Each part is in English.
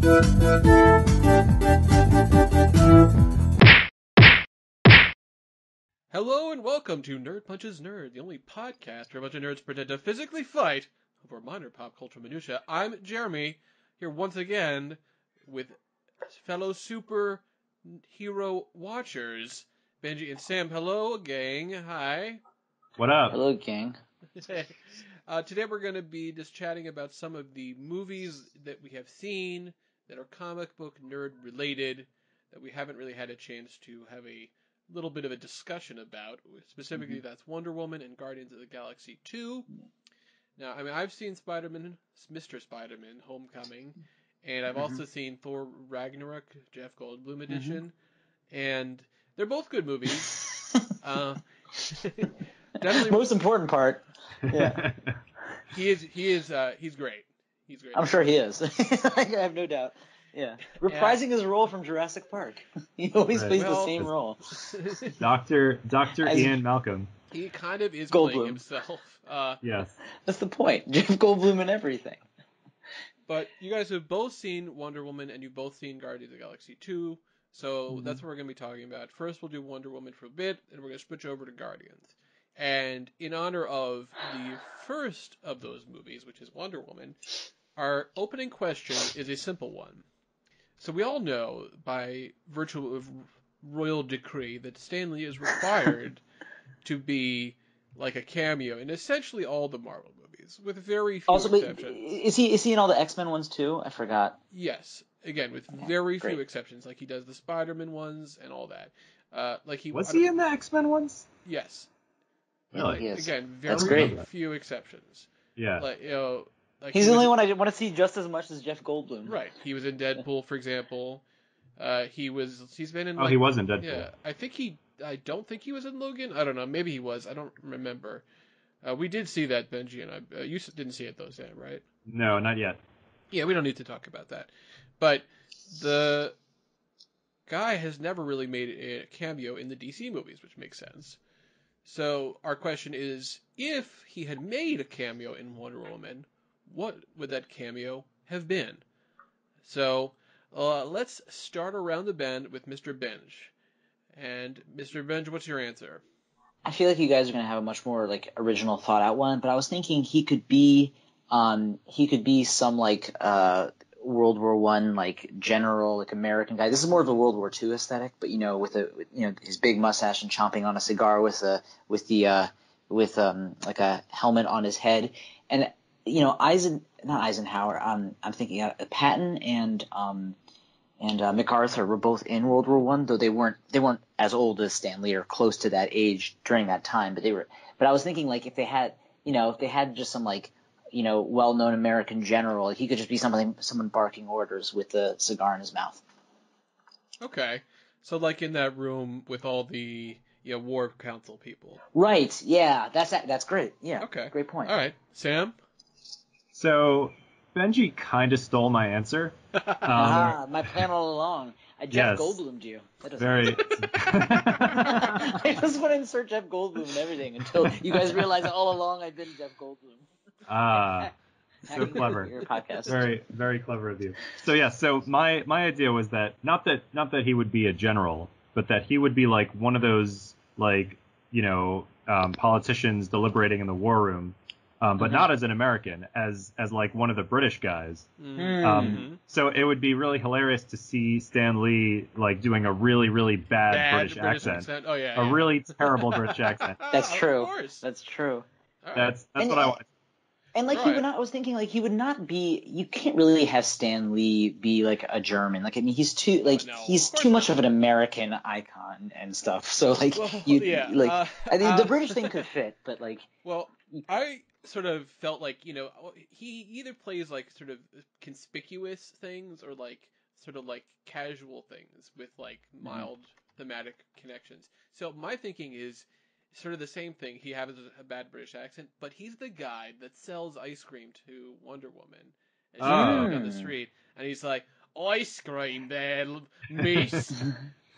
Hello and welcome to Nerd Punches Nerd, the only podcast where a bunch of nerds pretend to physically fight over minor pop culture minutia. I'm Jeremy, here once again with fellow superhero watchers, Benji and Sam. Hello, gang. Hi. What up? Hello, gang. Today we're going to be just chatting about some of the movies that we have seen that are comic book nerd related that we haven't really had a chance to have a little bit of a discussion about. Specifically, that's Wonder Woman and Guardians of the Galaxy 2. Now, I mean, I've seen Mr. Spider-Man, Homecoming, and I've also seen Thor Ragnarok, Jeff Goldblum edition, and they're both good movies. Definitely most important part. Yeah. He's great. He's great. I'm sure he is. I have no doubt. Yeah. Reprising his role from Jurassic Park. He always plays the same role. Dr. Ian Malcolm. He kind of is Goldblum. playing himself. Yes. That's the point. Jeff Goldblum and everything. But you guys have both seen Wonder Woman and you've both seen Guardians of the Galaxy 2. So that's what we're going to be talking about. First we'll do Wonder Woman for a bit, and we're going to switch over to Guardians. And in honor of the first of those movies, which is Wonder Woman, our opening question is a simple one. So we all know, by virtue of royal decree, that Stanley is required to be like a cameo in essentially all the Marvel movies, with very few exceptions. Is he in all the X-Men ones too? I forgot. Yes, again with very few exceptions. Like he does the Spider-Man ones and all that. Was he in the X-Men ones? Yes. Really? Again, very few exceptions. Yeah. He's the only one I want to see just as much as Jeff Goldblum. Right. He was in Deadpool, for example. He's been in. He was in Deadpool. Yeah. I don't think he was in Logan. I don't know. Maybe he was. I don't remember. We did see that, Benji and I. You didn't see it though, Sam, right? No, not yet. Yeah, we don't need to talk about that. But the guy has never really made a cameo in the DC movies, which makes sense. So our question is, if he had made a cameo in Wonder Woman, what would that cameo have been? So let's start around the bend with Mr. Benj. And Mr. Benj, what's your answer? I feel like you guys are going to have a much more like original thought out one, but I was thinking he could be some like World War I like general like American guy. This is more of a World War II aesthetic, but with his big mustache and chomping on a cigar with like a helmet on his head. And Eisenhower. I'm thinking Patton and MacArthur were both in World War I, though they weren't as old as Stanley or close to that age during that time. But I was thinking like if they had just some like well-known American general, he could just be someone barking orders with a cigar in his mouth. Okay, so like in that room with all the war council people. Right. Yeah. That's great. Yeah. Okay. Great point. All right, Sam. So Benji kind of stole my answer. My plan all along. I Jeff Goldblumed you. Very. I just want to insert Jeff Goldblum and everything until you guys realize that all along I've been Jeff Goldblum. So clever. Your podcast. Very, very clever of you. So my idea was that not that he would be a general, but that he would be like one of those like politicians deliberating in the war room. But not as an American, as like one of the British guys. So it would be really hilarious to see Stan Lee like doing a really, really bad British accent. Oh yeah, a really terrible British accent. That's true. Of course. That's true. That's what I want. And like I was thinking like he would not be. You can't really have Stan Lee be like a German. Like I mean he's too much of an American icon and stuff. So like I think the British thing could fit, but like I sort of felt like he either plays like sort of conspicuous things or like sort of like casual things with like mild thematic connections. So my thinking is sort of the same thing. He has a bad British accent, but he's the guy that sells ice cream to Wonder Woman as she's going down the street, and he's like, "Ice cream there, miss,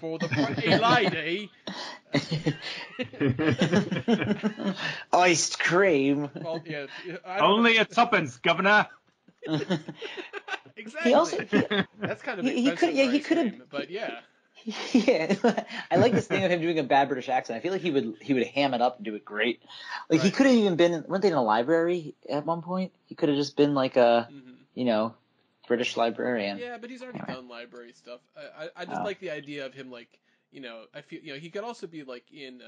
for the pretty lady." Iced cream. Well, yeah, Only a tuppence, governor. Exactly. He also That's kind of he expensive. he could have. But yeah. Yeah, I like this thing of him doing a bad British accent. I feel like he would ham it up and do it great. Like he could have even been. Weren't they in a library at one point? He could have just been like a, British librarian. Yeah, but he's already done library stuff. I just like the idea of him like, I feel he could also be like in.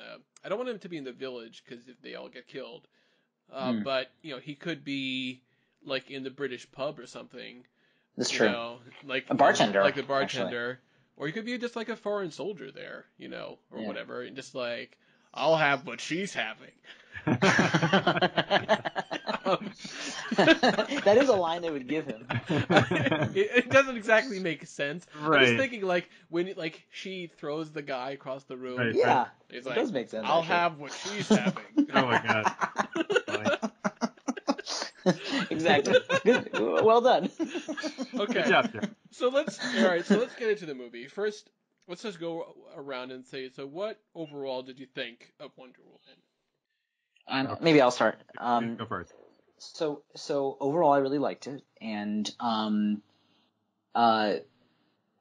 I don't want him to be in The Village because if they all get killed. But he could be like in the British pub or something. That's true. Like a bartender, like the bartender. Actually. Or he could be just like a foreign soldier there, or whatever, and just like, I'll have what she's having. That is a line they would give him. It doesn't exactly make sense. Right. I was thinking like when she throws the guy across the room. Right. Yeah, it does make sense. I'll have what she's having. Oh my god. Exactly. Good. Well done. Okay. Good job, sir. So let's get into the movie. First, let's just go around and say, so what overall did you think of Wonder Woman? Maybe I'll start. Go first. So overall, I really liked it, and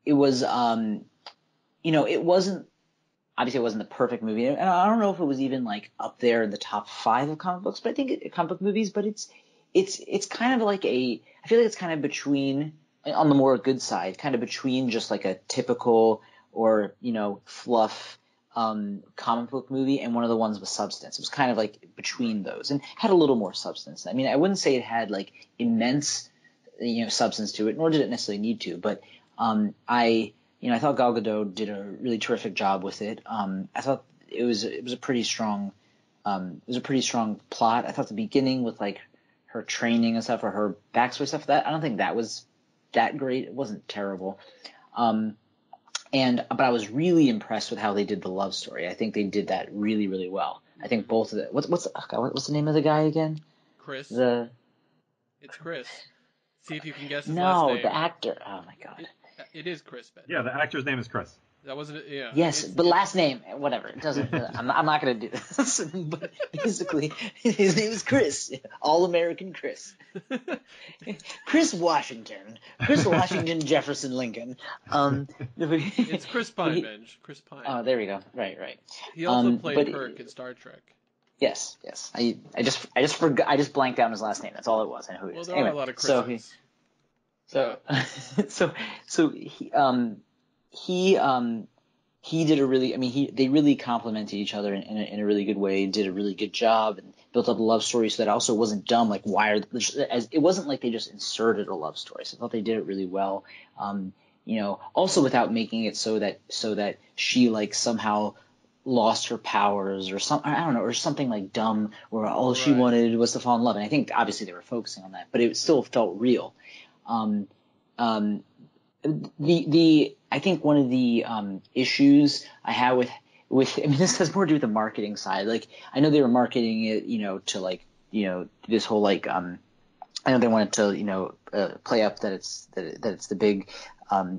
it was it wasn't obviously it wasn't the perfect movie, and I don't know if it was even like up there in the top 5 of comic books, but I think comic book movies, but it's kind of like I feel like it's kind of between, on the more good side, kind of between just like a typical or fluff comic book movie and one of the ones with substance. It was kind of like between those and had a little more substance. I mean, I wouldn't say it had like immense substance to it, nor did it necessarily need to, but I thought Gal Gadot did a really terrific job with it. I thought it was a pretty strong plot. I thought the beginning with like her training and stuff, or her backstory stuff, that I don't think that was that great. It wasn't terrible. But I was really impressed with how they did the love story. I think they did that really, really well. I think both of the what's the name of the guy again? Chris. It's Chris. See if you can guess his last name. No, the actor. Oh my god. It is Chris, Ben. Yeah, the actor's name is Chris. That wasn't it. Yeah. Yes, but last name, whatever. It doesn't. I'm not going to do this. But basically, his name is Chris. All American Chris. Chris Washington. Chris Washington Jefferson Lincoln. It's Chris Pine, Benj. Chris Pine. Oh, there we go. Right. He also played Kirk in Star Trek. Yes. I just forgot. I just blanked out on his last name. That's all it was. I know who he is. Well, there are a lot of Chris's. He did a really, they really complemented each other in a really good way, did a really good job, and built up a love story so that also wasn't dumb, like it wasn't like they just inserted a love story. So I thought they did it really well. Also without making it so that she like somehow lost her powers or something, I don't know, or something like dumb where all she wanted was to fall in love. And I think obviously they were focusing on that, but it still felt real. I think one of the issues I have with this has more to do with the marketing side. Like I know they were marketing it, to like this whole like I know they wanted to play up that it's the big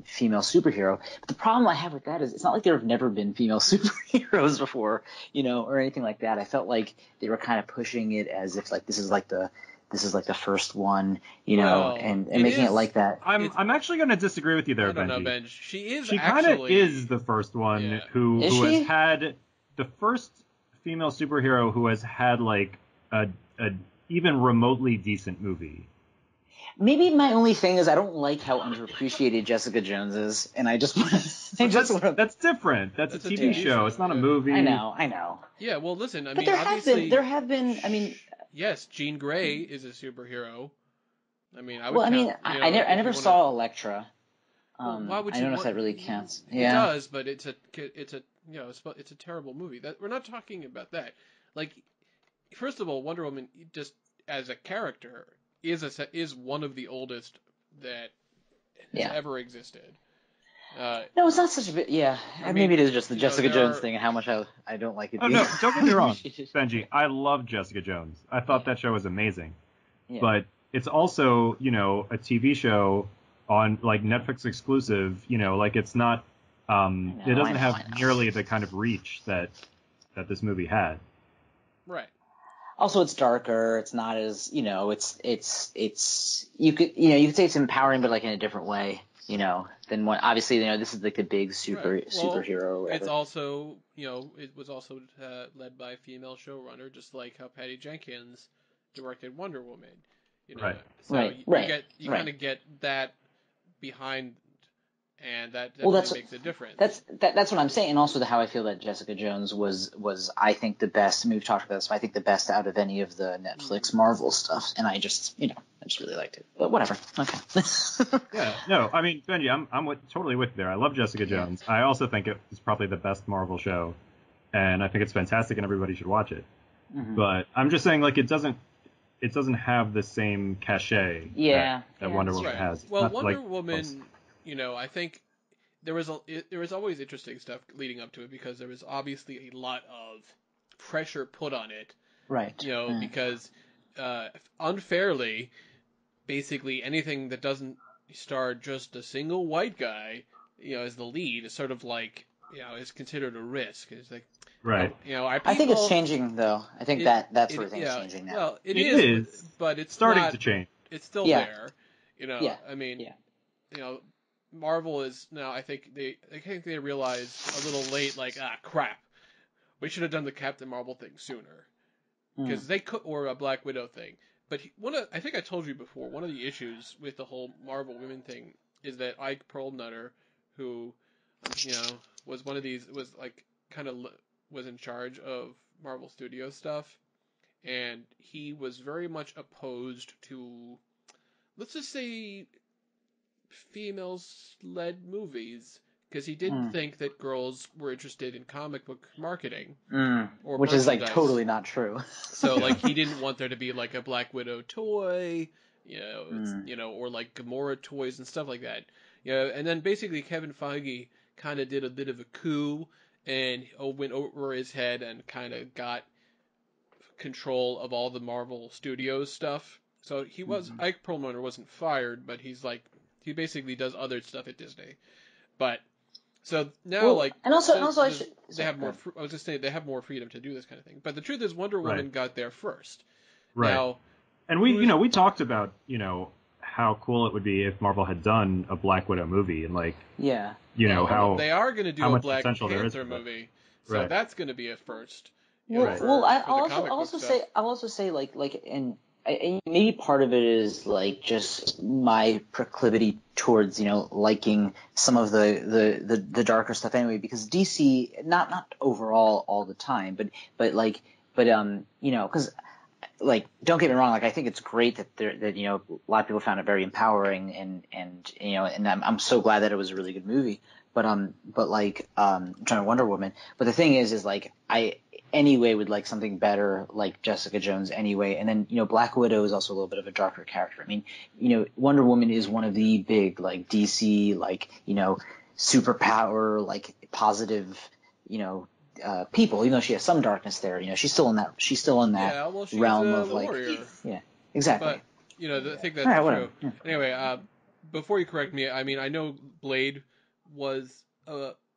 female superhero. But the problem I have with that is it's not like there have never been female superheroes before, or anything like that. I felt like they were kind of pushing it as if like this is like the first one, and making it like that. I'm actually going to disagree with you there, Benji. I don't know, Benj. She kind of is the first one who has had the first female superhero who has had like a even remotely decent movie. Maybe my only thing is I don't like how underappreciated Jessica Jones is, and that's different. That's a TV show. It's not a movie. I know. Yeah, well, listen. But there have been. Yes, Jean Grey is a superhero. I never saw Elektra. Why would you? I don't know if that really counts. It does, but it's a terrible movie. That we're not talking about that. Like, first of all, Wonder Woman just as a character is one of the oldest that has ever existed. No, it's not such a bit. Yeah, maybe it is just the Jessica Jones thing and how much I don't like it. Oh no, don't get me wrong, Benji. I love Jessica Jones. I thought that show was amazing, but it's also a TV show on like Netflix exclusive. Like it's not. It doesn't have nearly the kind of reach that this movie had. Right. Also, it's darker. It's not as, it's you could say it's empowering, but like in a different way, than what, obviously, this is like the big superhero or whatever. It's also, it was also led by a female showrunner, just like how Patty Jenkins directed Wonder Woman. Right. So you kind of get that behind, and that definitely makes a difference. That's what I'm saying, and also how I feel that Jessica Jones was I think the best. I mean, we've talked about this, but I think the best out of any of the Netflix Marvel stuff, and I just really liked it. But whatever. Okay. Yeah. No, I mean, Benji, I'm totally with you there. I love Jessica Jones. I also think it's probably the best Marvel show, and I think it's fantastic, and everybody should watch it. Mm-hmm. But I'm just saying, like, it doesn't have the same cachet that Wonder Woman has. Well, Wonder Woman, I think there was always interesting stuff leading up to it because there was obviously a lot of pressure put on it. Right. Because unfairly, basically anything that doesn't star just a single white guy, as the lead is sort of like, is considered a risk. It's like, right. I think it's changing though. I think that sort of thing is changing now. Well, it is, but it's starting to change. It's still there. I mean, yeah. Marvel is now. I think they realized a little late, like, crap, we should have done the Captain Marvel thing sooner, because they could, or a Black Widow thing. But I think I told you before, one of the issues with the whole Marvel women thing is that Ike Perlmutter, who, was one of these, was like was in charge of Marvel Studios stuff, and he was very much opposed to, let's just say, females-led movies, because he didn't think that girls were interested in comic book marketing. Or which is like totally not true. So like he didn't want there to be like a Black Widow toy, or like Gamora toys and stuff like that. And then basically Kevin Feige kind of did a bit of a coup and went over his head and kind of got control of all the Marvel Studios stuff. So Ike Perlmutter wasn't fired, but he basically does other stuff at Disney. But so now, they have more. I was just saying they have more freedom to do this kind of thing. But the truth is, Wonder Woman got there first. Right. Now, and we talked about how cool it would be if Marvel had done a Black Widow movie and how they are going to do a Black Panther movie. So that's going to be a first. I'll also say and maybe part of it is like just my proclivity towards liking some of the darker stuff anyway, because DC not overall all the time, but because don't get me wrong, like I think it's great that a lot of people found it very empowering and I'm so glad that it was a really good movie, but I'm trying to Wonder Woman, but the thing is like I anyway would like something better like Jessica Jones anyway. And then, Black Widow is also a little bit of a darker character. I mean, Wonder Woman is one of the big like DC, superpower, like positive, people, even though she has some darkness there, she's still in that realm of like, warrior. Yeah, exactly. But, I think that's true. Yeah. Anyway, before you correct me, I mean, I know Blade was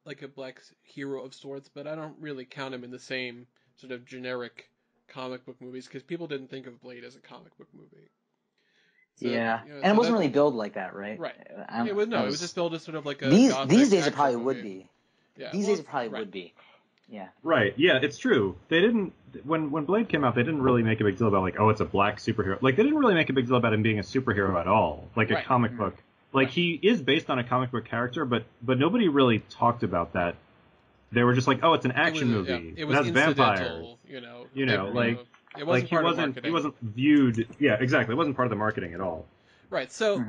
like a black hero of sorts, but I don't really count him in the same sort of generic comic book movies because people didn't think of Blade as a comic book movie. So, and it wasn't really billed like that, right? Right. It was just billed as sort of like a these days it probably would be. Yeah. These days it probably would be. Yeah. Right. Yeah, it's true. They didn't when Blade came out, they didn't really make a big deal about like, oh, it's a black superhero. Like they didn't really make a big deal about him being a superhero at all, like a comic book. Like he is based on a comic book character, but nobody really talked about that. They were just like, oh, it's an action movie. Yeah, it was vampires. It wasn't he wasn't viewed. Yeah, exactly. It wasn't part of the marketing at all. Right. So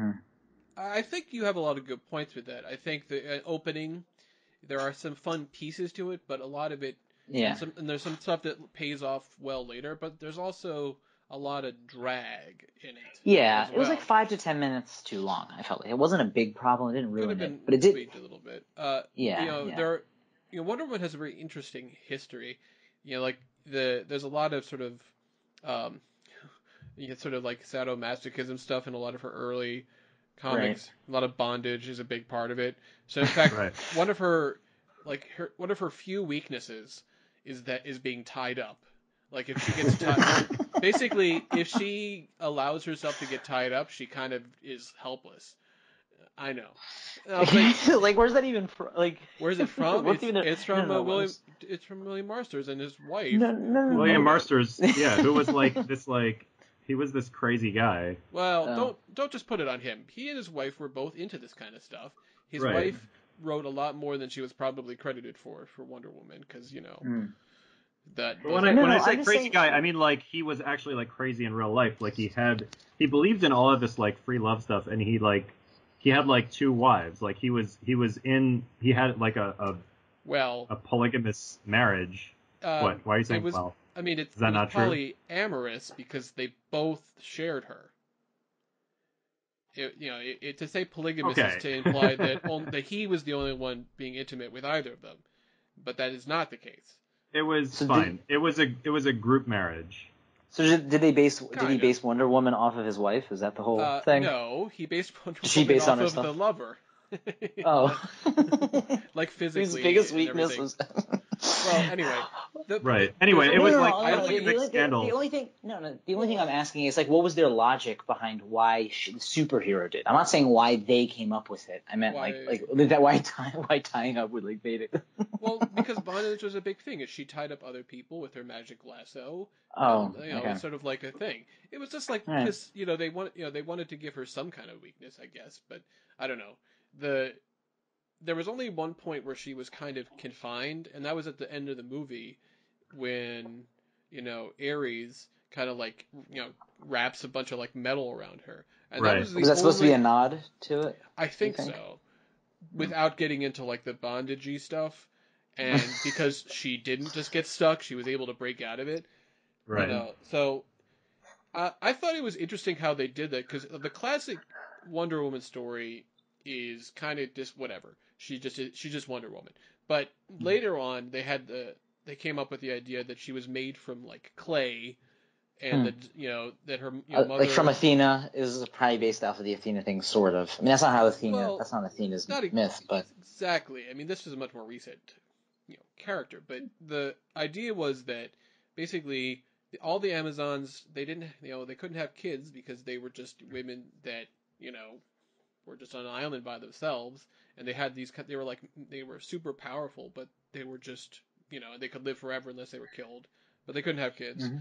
I think you have a lot of good points with that. I think the opening, there are some fun pieces to it, but a lot of it, and there's some stuff that pays off well later. But there's also a lot of drag in it. Yeah, it was like 5 to 10 minutes too long. I felt like it wasn't a big problem. It didn't ruin it, but it did a little bit. Wonder Woman has a very interesting history. There's a lot of sort of, sort of like sadomasochism stuff in a lot of her early comics. Right. A lot of bondage is a big part of it. So in fact, one of her few weaknesses is being tied up. Like if she gets tied, Basically, if she allows herself to get tied up, she kind of is helpless. I know. Like, where's that even from? Like, where's it from? It's from William. It's from William Marsters and his wife. No. William Marsters, yeah, who was he was this crazy guy. Well, don't just put it on him. He and his wife were both into this kind of stuff. His wife wrote a lot more than she was probably credited for Wonder Woman, because that. When I say crazy guy, I mean like he was actually like crazy in real life. Like he believed in all of this like free love stuff, and he had like 2 wives. Like he had like a polygamous marriage. What? Why are you saying well? I mean, is that not true? Polyamorous because they both shared her. To say polygamous is to imply that he was the only one being intimate with either of them, but that is not the case. It was fine. It was a group marriage. So did he base Wonder Woman off of his wife? Is that the whole thing? No, he based Wonder Woman off of the lover. Oh. Like physically. His biggest weakness was... Well, anyway. Anyway, it was like I don't think a big scandal. The only thing I'm asking is like, what was their logic behind why the superhero did? I'm not saying why they came up with it. I meant why tying up with like made it. Well, because bondage was a big thing. She tied up other people with her magic lasso. Okay. It's sort of like a thing. It was just like because they wanted to give her some kind of weakness, I guess, but I don't know. There was only one point where she was kind of confined, and that was at the end of the movie when, Ares kind of like, wraps a bunch of like metal around her. And that was that supposed to be a nod to it? I think so. Without getting into like the bondage-y stuff. And because she didn't just get stuck, she was able to break out of it. Right. So I thought it was interesting how they did that, because the classic Wonder Woman story is kind of just whatever. She's just Wonder Woman. But later on, they came up with the idea that she was made from like clay, and that her mother, like from Athena, is probably based off of the Athena thing, sort of. I mean, that's not how Athena. Well, that's not Athena's myth, but exactly. I mean, this is a much more recent character, but the idea was that basically all the Amazons, they couldn't have kids because they were just women that were just on an island by themselves, and they were super powerful, but they were just they could live forever unless they were killed, but they couldn't have kids. Mm-hmm.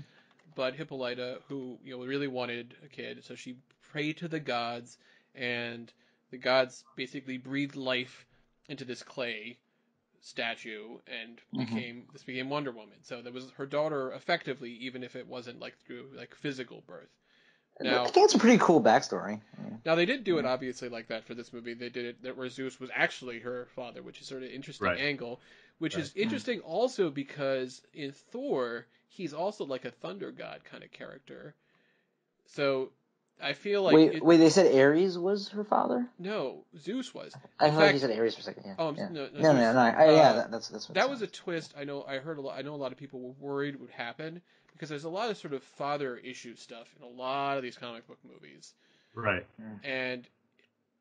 But Hippolyta, who really wanted a kid, so she prayed to the gods, and the gods basically breathed life into this clay statue, and became Wonder Woman. So that was her daughter, effectively, even if it wasn't like through like physical birth. Now, I think it's a pretty cool backstory. Now they did do it obviously like that for this movie. They did it where Zeus was actually her father, which is sort of an interesting angle. Which is interesting also because in Thor, he's also like a thunder god kind of character. So I feel like wait, they said Ares was her father? No, Zeus was. I thought you said Ares for a second. Yeah. Oh, yeah. No. That's what that was a twist. I know a lot of people were worried would happen because there's a lot of sort of father issue stuff in a lot of these comic book movies. Right. And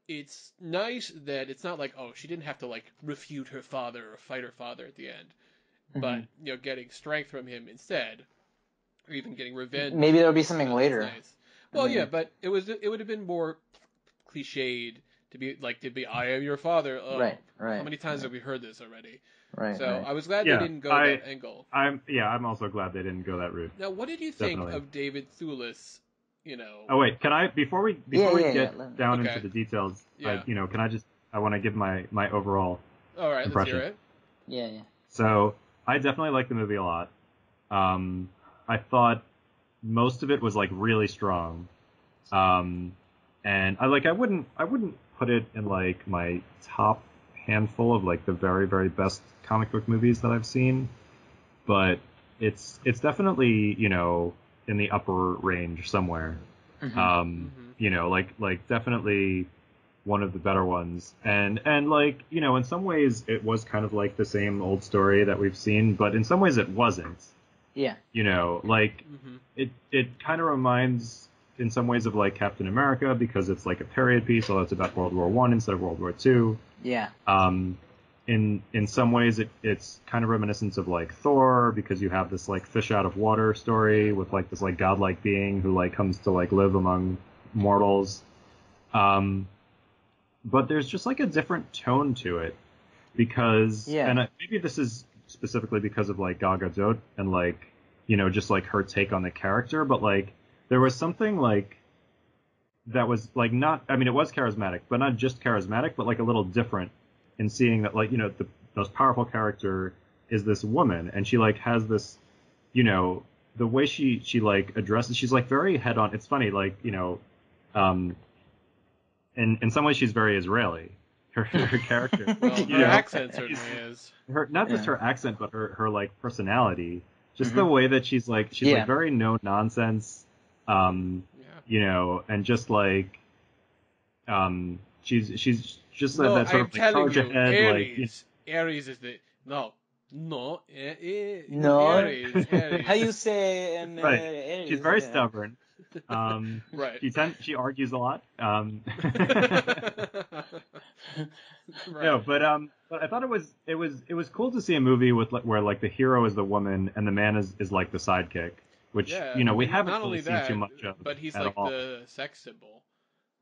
it's nice that it's not like, she didn't have to like refute her father or fight her father at the end, but getting strength from him instead, or even getting revenge. Maybe there'll be something later. Nice. Well, yeah, but it would have been more cliched to be I am your father. Right. How many times have we heard this already? Right. So I was glad they didn't go that angle. I'm also glad they didn't go that route. Now, what did you think of David Thewlis? Oh wait, can I before we get down into the details? Yeah. I want to give my overall All right, impression. Let's hear it. Yeah. So I definitely liked the movie a lot. I thought most of it was like really strong, and I wouldn't put it in like my top handful of like the very, very best comic book movies that I've seen, but it's definitely in the upper range somewhere. Like definitely one of the better ones, and like in some ways it was kind of like the same old story that we've seen, but in some ways it wasn't. Yeah. It kind of reminds in some ways of like Captain America because it's like a period piece, although it's about World War I instead of World War II. Yeah. in some ways it's kind of reminiscent of like Thor, because you have this like fish out of water story with like this like godlike being who like comes to like live among mortals. But there's just like a different tone to it, because and maybe this is specifically because of like Gal Gadot and like, you know, just like her take on the character, but like there was something like that was like not, I mean, it was charismatic, but not just charismatic, but like a little different in seeing that, like, you know, the most powerful character is this woman, and she like has this, you know, the way she like addresses, she's like very head on. It's funny, like, you know, in some ways she's very Israeli. Her character, well, her accent certainly is. Not just her accent, but her like personality, just the way that she's like very no nonsense, you know, and just like, she's just that sort of like charge ahead, Aries, like, you know. Aries is the no, Aries. Aries. How you say right? Aries, She's very stubborn. Right. She argues a lot. Right. No, but I thought it was cool to see a movie with where like the hero is the woman and the man is like the sidekick, which you know we haven't really seen too much of. But he's at like all. the sex symbol.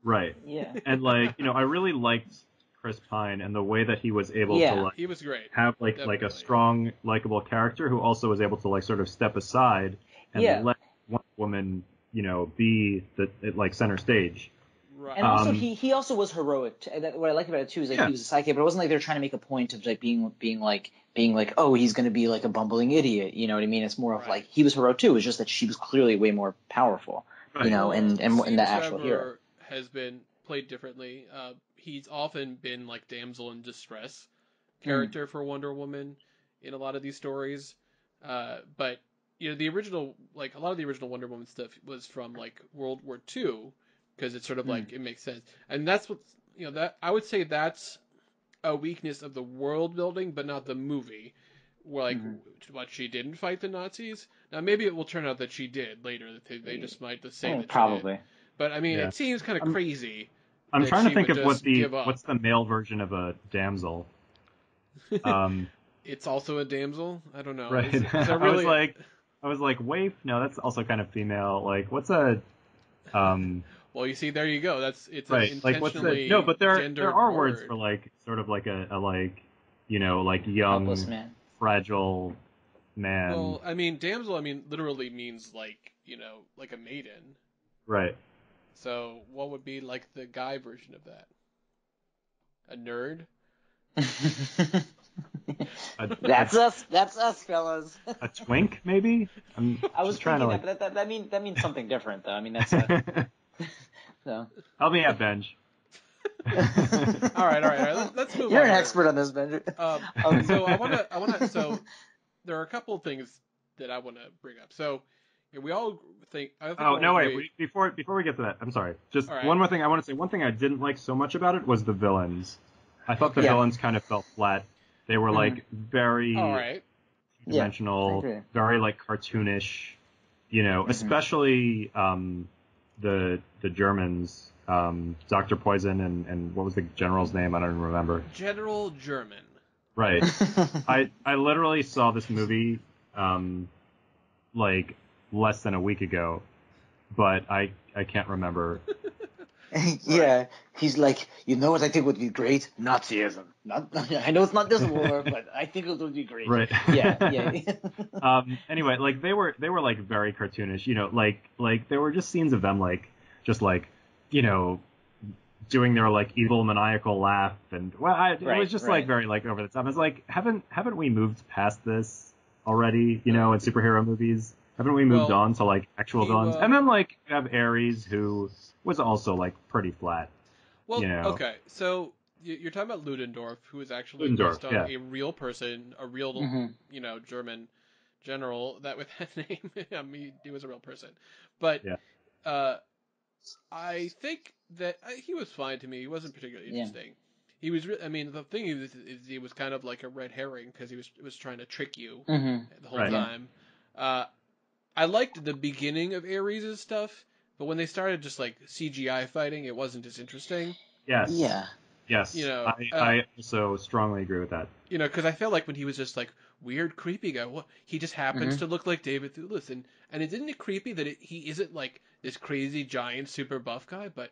Right. Yeah. And like, you know, I really liked Chris Pine and the way that he was able to like he was great. have like a strong, likable character who also was able to like sort of step aside and let one woman, you know, be the like center stage. Right. And also he also was heroic. What I like about it too is like he was a sidekick, but it wasn't like they were trying to make a point of like being like oh, he's going to be like a bumbling idiot. You know what I mean? It's more of like he was heroic too. It's just that she was clearly way more powerful. Right. You know, and the actual hero has been played differently. He's often been like damsel in distress character for Wonder Woman in a lot of these stories. But you know, the original, like a lot of the original Wonder Woman stuff was from like World War II, because it's sort of like it makes sense. And that's what, you know, that I would say that's a weakness of the world building, but not the movie. Where like what, she didn't fight the Nazis. Now maybe it will turn out that she did later. That they just might just say that probably. She did. But I mean, it seems kind of crazy. I'm trying to think of what's the male version of a damsel. It's also a damsel. I don't know. Right. Is that really... I was like, waif? No, that's also kind of female. Like, what's a Well, you see, there you go. It's right. An Like, what's intentionally no? But there are word. words for like sort of like a like, you know, like young, fragile man. Well, I mean, damsel. I mean, literally means like, you know, like a maiden. Right. So, what would be like the guy version of that? A nerd? That's us, fellas. A twink, maybe? I was trying thinking that, but that means something different, though. I mean, that's so. Help me out, Benj. All right. Let's move on. You're an expert on this, Benj. So I wanna. So there are a couple of things that I wanna bring up. So. Yeah, we all think. Wait! Before we get to that, I'm sorry. Just one more thing. I want to say one thing I didn't like so much about it was the villains. I thought the villains kind of felt flat. They were like very dimensional, very like cartoonish. You know, especially the Germans, Dr. Poison and what was the general's name? I don't even remember. General German. Right. I literally saw this movie like less than a week ago, but I can't remember. Yeah, he's like, you know what I think would be great? Nazism. I know it's not this war, but I think it would be great. Right. Yeah. Anyway, like they were like very cartoonish, you know, like there were just scenes of them like just like, you know, doing their like evil maniacal laugh, and it was just like very like over the top. I was like, haven't we moved past this already? You know, in superhero movies. Haven't we moved on to like actual villains? And then like you have Ares, who was also like pretty flat. Well, you know? Okay, so you're talking about Ludendorff, who is actually based on a real person, a real you know, German general that with that name. I mean, he was a real person, but I think that he was fine to me. He wasn't particularly interesting. He was. I mean, the thing is he was kind of like a red herring because he was trying to trick you the whole time. I liked the beginning of Ares' stuff, but when they started just like CGI fighting, it wasn't as interesting. Yes. Yeah. Yes, You know, I also strongly agree with that. You know, because I felt like when he was just like weird, creepy guy, he just happens to look like David Thewlis, and isn't it creepy that he isn't like this crazy giant super buff guy, but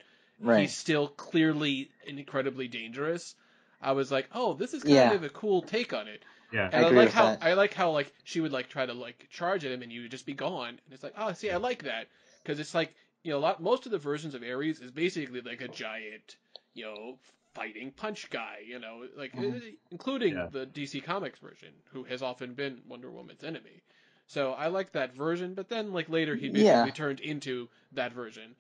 he's still clearly incredibly dangerous. I was like, oh, this is kind of a cool take on it. Yeah, and I agree with that. I like how like she would like try to like charge at him and he would just be gone. And it's like, oh, see, I like that because it's like, you know, most of the versions of Ares is basically like a giant, you know, fighting punch guy, you know, like including the DC Comics version, who has often been Wonder Woman's enemy. So I like that version, but then like later he basically turned into that version.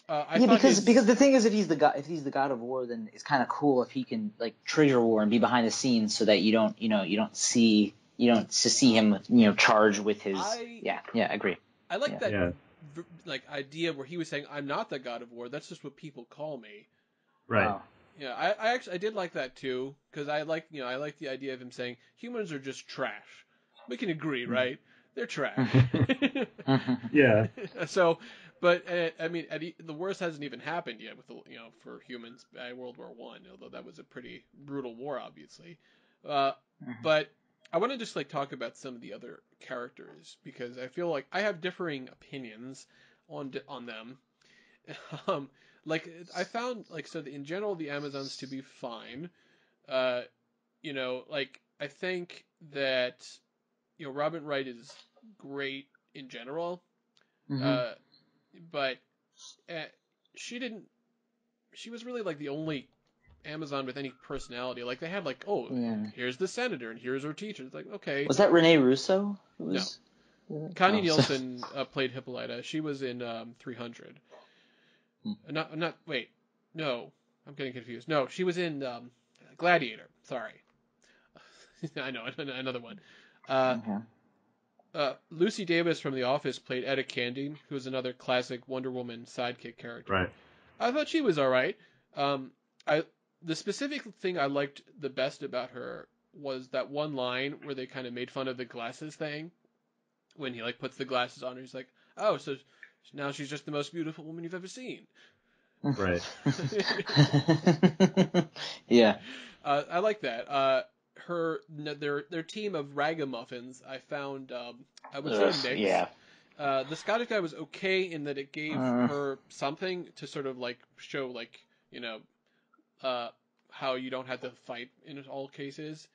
Because the thing is, if he's the god of war, then it's kind of cool if he can like trigger war and be behind the scenes so that you don't see him charge with his I agree. I like that like idea where he was saying, I'm not the god of war, that's just what people call me. Right. Wow. Yeah, I actually did like that too, because I like the idea of him saying humans are just trash. We can agree, right? They're trash. Yeah. So, but I mean, the worst hasn't even happened yet with for humans by World War I, although that was a pretty brutal war, obviously. But I want to just like talk about some of the other characters because I feel like I have differing opinions on them. Like I found like in general the Amazons to be fine. You know, like I think that Robin Wright is great in general. But she was really like the only Amazon with any personality. Like they had like, here's the senator and here's her teacher. It's like, okay. Was that Renee Russo? No. Connie Nielsen played Hippolyta. She was in 300. Wait. No. I'm getting confused. No, she was in Gladiator. Sorry. I know, another one. Lucy Davis from The Office played Etta Candy, who was another classic Wonder Woman sidekick character. Right. I thought she was all right. The specific thing I liked the best about her was that one line where they kind of made fun of the glasses thing. When he like puts the glasses on her, he's like, "Oh, so now she's just the most beautiful woman you've ever seen." Right. Yeah. I like that. Their team of ragamuffins, I found, I would say mixed. Yeah. The Scottish guy was okay in that it gave her something to sort of like show like, how you don't have to fight in all cases.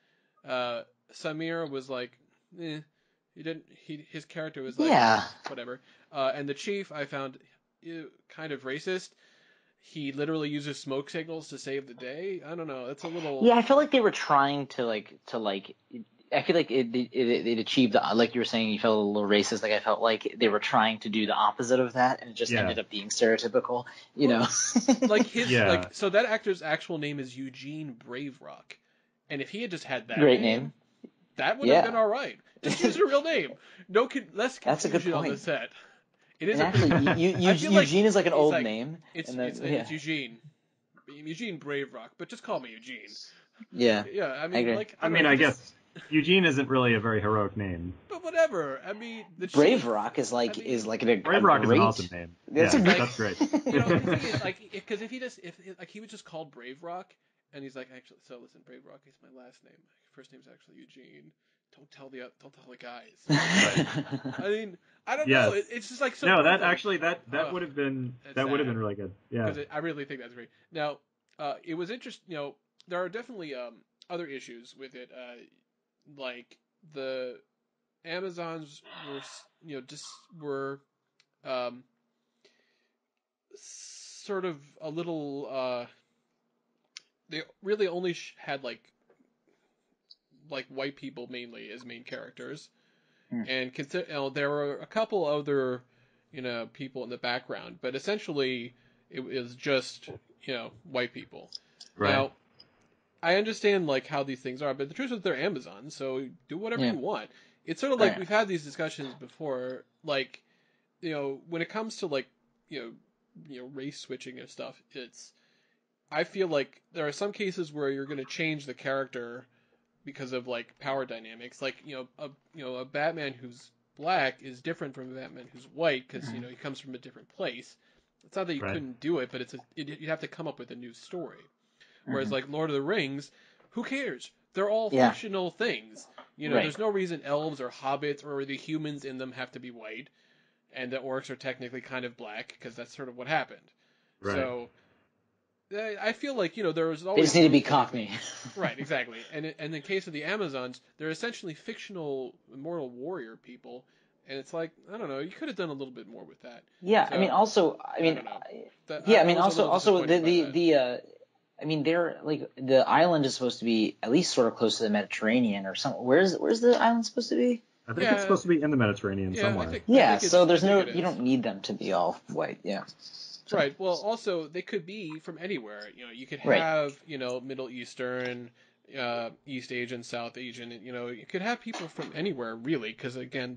Samir was like, his character was like, whatever. And the chief I found kind of racist. He literally uses smoke signals to save the day. I don't know. That's a little. Yeah, I feel like they were trying to I feel like it achieved like you were saying. You felt a little racist. Like I felt like they were trying to do the opposite of that, and it just ended up being stereotypical. Like his so that actor's actual name is Eugene Braverock, and if he had just had that great name, that would have been all right. Just use a real name. Less That's a good confusion point. on the set. It is actually Eugene is like an old name. It's Eugene. Eugene Braverock, but just call me Eugene. Yeah. Yeah, I mean, I guess Eugene isn't really a very heroic name. But whatever. I mean, the Braverock is like a Braverock is an awesome name. That's great. The thing is, like, because if he was just called Braverock, and he's like, actually, so listen, Braverock is my last name. My first name's actually Eugene. Don't tell the guys. I mean, I don't know. It's just like so. No, that actually that would have been really good. Yeah, because I really think that's great. Now, it was interesting. There are definitely other issues with it. Like the Amazons were sort of a little. They really only had like white people mainly as main characters, and there were a couple other people in the background, but essentially it was just white people. Right. Now, I understand like how these things are, but the truth is they're Amazons, so do whatever you want. It's sort of like we've had these discussions before, like when it comes to like race switching and stuff. I feel like there are some cases where you're going to change the character because of like power dynamics. Like a Batman who's black is different from a Batman who's white because he comes from a different place. It's not that you couldn't do it, but you'd have to come up with a new story. Whereas like Lord of the Rings, who cares? They're all Yeah. fictional things. You know, Right. there's no reason elves or hobbits or the humans in them have to be white, and the orcs are technically kind of black because that's sort of what happened. Right. So I feel like, you know, there was They always just need to be room for Cockney. everything. Right, exactly. And in the case of the Amazons, they're essentially fictional immortal warrior people, and it's like, I don't know, you could have done a little bit more with that. Yeah, So, I mean, also, I mean, don't know. yeah, I I mean, was a little also disappointed by that. I mean, they're like the island is supposed to be at least sort of close to the Mediterranean or something. Where's the island supposed to be? I think it's supposed to be in the Mediterranean somewhere. Yeah, so there's no, you you don't need them to be all white. Yeah. So. Right. Well, also they could be from anywhere. You know, you could Right. have, you know, Middle Eastern, East Asian, South Asian. You know, you could have people from anywhere really, because again,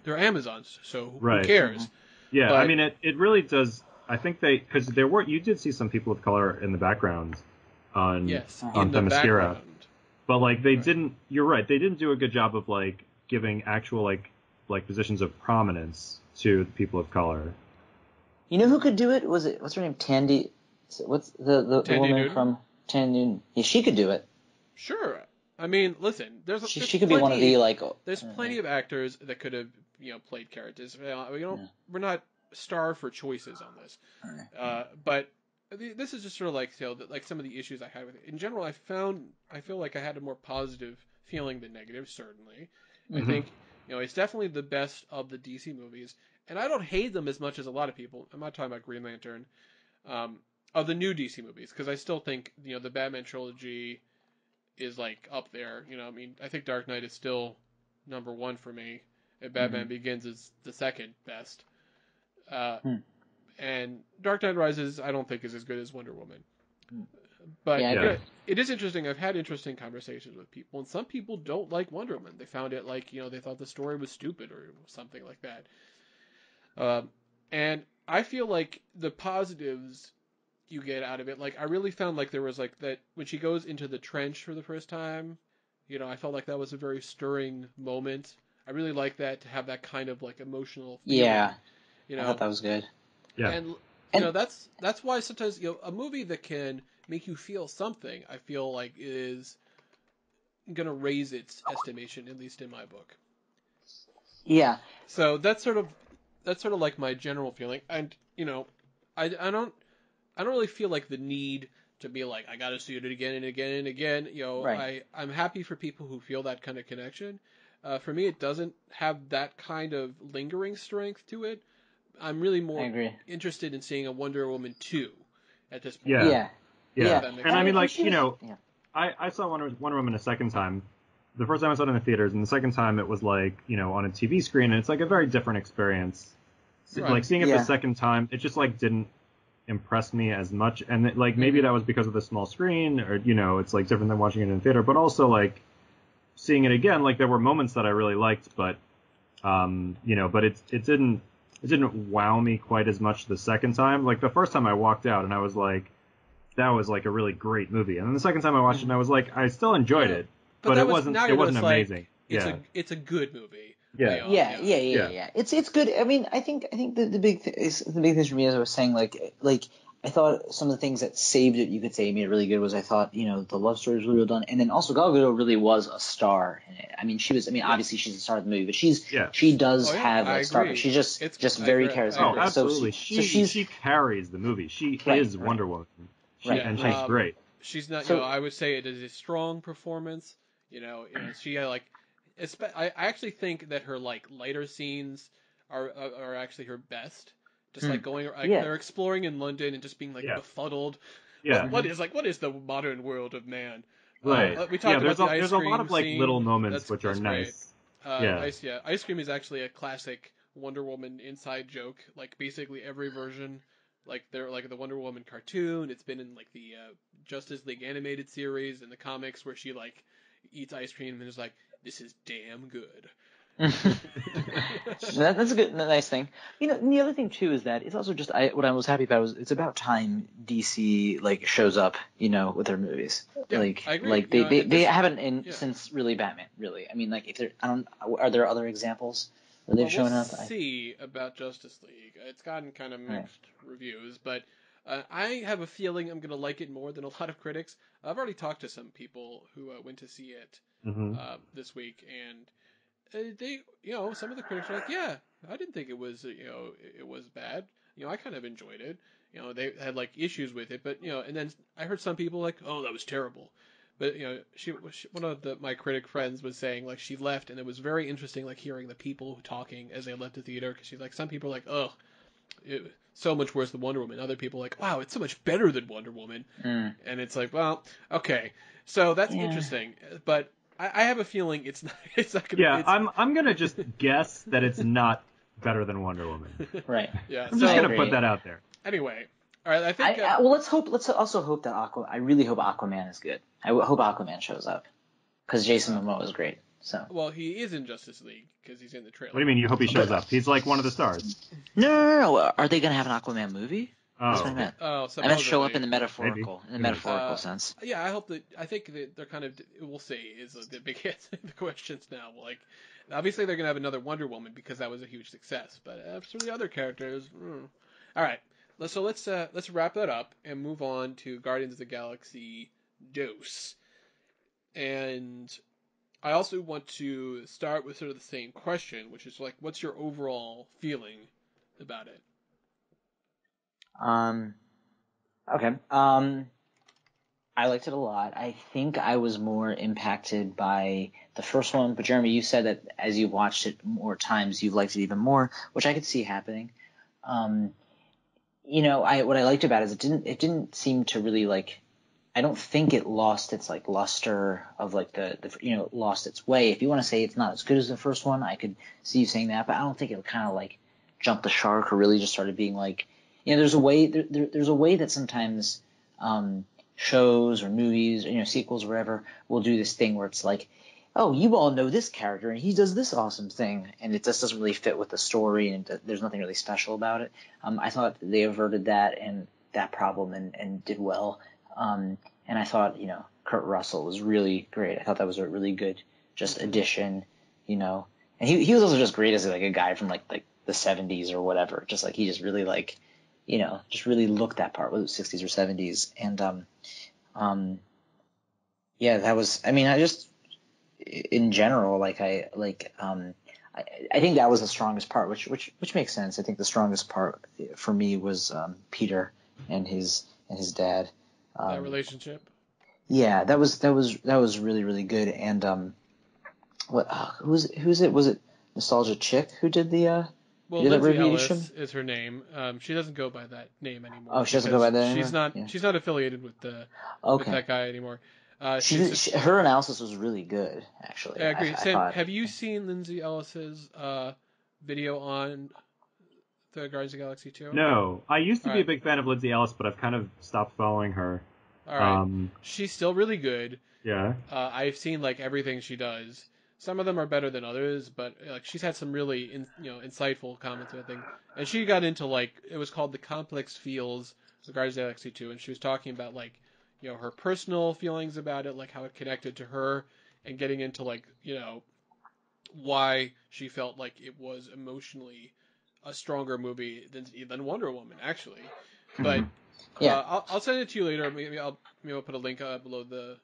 they're Amazons, so who cares? Yeah, But, I mean, it really does. I think because you did see some people of color in the background on Themyscira, but like they didn't. You're right. They didn't do a good job of like giving actual like positions of prominence to the people of color. You know who could do it? What's her name? Tandy. What's the woman Newton? from Tandy Newton? Yeah, she could do it. Sure. I mean, listen. She could be one of the like. There's plenty of actors that could have, you know, played characters. We're not starved for choices on this. But this is just sort of like, you know, like some of the issues I had with it. In general, I feel like I had a more positive feeling than negative. Certainly, I think, you know, it's definitely the best of the DC movies. And I don't hate them as much as a lot of people. I'm not talking about Green Lantern, of the new DC movies, because I still think, you know, the Batman trilogy is like up there. You know, I mean, I think Dark Knight is still number one for me, and Batman Begins is the second best. And Dark Knight Rises, I don't think is as good as Wonder Woman. But Yeah, you know, it is interesting. I've had interesting conversations with people, and some people don't like Wonder Woman. They found it like, you know, they thought the story was stupid or something like that. And I feel like the positives you get out of it, like I really found like there was like that when she goes into the trench for the first time, you know, I felt like that was a very stirring moment. I really like that, to have that kind of like emotional feeling. Yeah, you know, I thought that was good. Yeah, and you know that's why sometimes, you know, a movie that can make you feel something, I feel like is gonna raise its estimation, at least in my book. Yeah. So that's sort of like my general feeling, and you know, I don't really feel like the need to be like, I gotta see it again and again and again. You know, I'm happy for people who feel that kind of connection. For me, it doesn't have that kind of lingering strength to it. I'm really more interested in seeing a Wonder Woman 2 at this point. Yeah. And I mean, like, you know, I saw Wonder Woman a second time. The first time I saw it in the theaters, and the second time it was like, you know, on a TV screen, and it's like a very different experience. Like seeing it the second time, it just like didn't impress me as much, and like maybe that was because of the small screen, or you know, it's like different than watching it in the theater. But also like seeing it again, like there were moments that I really liked, but you know, but it didn't wow me quite as much the second time. Like the first time I walked out and I was like, that was like a really great movie, and then the second time I watched it and I was like, I still enjoyed it, but it wasn't amazing. Like, it's a good movie. Yeah. It's good. I mean, I think the big thing for me, as I was saying, like I thought some of the things that saved it, you could say, made it really good, was I thought, you know, the love story was really well done, and then also Gal Gadot really was a star in it. I mean, obviously she's the star of the movie, but she does have a star. She's just very charismatic. Oh, absolutely. So she carries the movie. She is Wonder Woman. And she's great. She's not. You know, I would say it is a strong performance. You know, she like. I actually think that her like lighter scenes are actually her best. Just like going, they're exploring in London and just being like befuddled. Yeah. What is the modern world of man? Right. We talked about the ice cream. There's a lot of like scene. little moments which are nice. Ice cream is actually a classic Wonder Woman inside joke. Like basically every version, like they're like the Wonder Woman cartoon. It's been in like the Justice League animated series and the comics where she like eats ice cream and is like, this is damn good. That's a nice thing. You know, and the other thing too is that it's also just what I was happy about was it's about time DC like shows up, you know, with their movies. Yeah, like I agree. Like they haven't since really Batman. Really, I mean, like if there are there other examples where they've shown up? We'll see about Justice League. It's gotten kind of mixed reviews, but I have a feeling I'm gonna like it more than a lot of critics. I've already talked to some people who went to see it this week, and they, some of the critics are like, yeah, I didn't think it was, it was bad. I kind of enjoyed it. They had like issues with it, but and then I heard some people like, oh, that was terrible. But one of my critic friends was saying like she left, and it was very interesting like hearing the people talking as they left the theater, because she's like, some people are like, oh, so much worse than Wonder Woman. Other people are like, wow, it's so much better than Wonder Woman. And it's like, well, okay, so that's interesting, but I have a feeling it's not. It's not gonna. Yeah, I'm gonna just guess that it's not better than Wonder Woman. Right. Yeah. I'm just gonna put that out there. Anyway, all right. I think. Well, let's hope. Let's also hope that I really hope Aquaman is good. I hope Aquaman shows up, because Jason Momoa is great. So. Well, he is in Justice League because he's in the trailer. What do you mean? You hope he shows up? He's like one of the stars. No. Are they gonna have an Aquaman movie? Oh. That's what I meant. Oh, I meant show up in the metaphorical, sense. Yeah, I think that they're kind of. We'll see. Is the big hit the questions now? Like, obviously they're gonna have another Wonder Woman because that was a huge success. But for the other characters, all right. So let's wrap that up and move on to Guardians of the Galaxy Dose. And I also want to start with sort of the same question, which is like, what's your overall feeling about it? Okay. I liked it a lot. I think I was more impacted by the first one, but Jeremy, you said that as you watched it more times, you've liked it even more, which I could see happening. What I liked about it is it didn't seem to really like. I don't think it lost its like luster of like the lost its way. If you want to say it's not as good as the first one, I could see you saying that, but I don't think it kind of like jumped the shark or really just started being like, there's a way there's a way that sometimes shows or movies or sequels or whatever will do this thing where it's like, oh, you all know this character and he does this awesome thing, and it just doesn't really fit with the story and there's nothing really special about it. I thought they averted that problem and did well. And I thought, Kurt Russell was really great. I thought that was a really good just addition, and he was also just great as like a guy from like the 70s or whatever. Just like he just really like, just really looked that part, whether it was 60s or 70s. And yeah, that was. I mean, I just in general I think that was the strongest part, which makes sense. I think the strongest part for me was Peter and his dad. That relationship. Yeah, that was really, really good. And who's it? Was it Nostalgia Chick who did the well, Lindsay Ellis is her name. She doesn't go by that name anymore. Oh, she doesn't go by that anymore? She's not affiliated with with that guy anymore. Her analysis was really good, actually. I agree. Sam, have you seen Lindsay Ellis's video on the Guardians of the Galaxy 2? No, I used to be a big fan of Lindsay Ellis, but I've kind of stopped following her. All right, she's still really good. Yeah. I've seen like everything she does. Some of them are better than others, but like she's had some really insightful comments, I think. And she got into like, it was called The Complex Feels of Guardians of the Galaxy 2, and she was talking about like, her personal feelings about it, like how it connected to her, and getting into like, why she felt like it was emotionally a stronger movie than Wonder Woman, actually. But yeah, I'll send it to you later. Maybe I'll put a link below the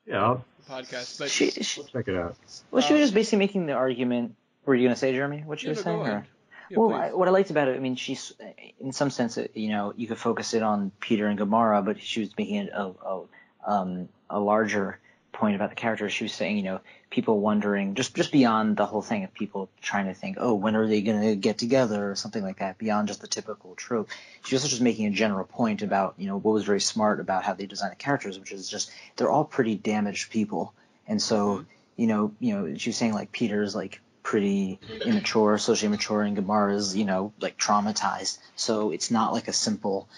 podcast. But we'll check it out. Well, she was just basically making the argument. Were you going to say, Jeremy, what she was saying? What I liked about it, I mean, she's in some sense, you could focus it on Peter and Gamora, but she was making it a larger point about the character. She was saying, people wondering just beyond the whole thing of people trying to think, oh, when are they going to get together or something like that, beyond just the typical trope. She was also just making a general point about, what was very smart about how they designed the characters, which is just they're all pretty damaged people. And so, she was saying like Peter's like pretty immature, socially immature, and Gamara's, like traumatized. So it's not like a simple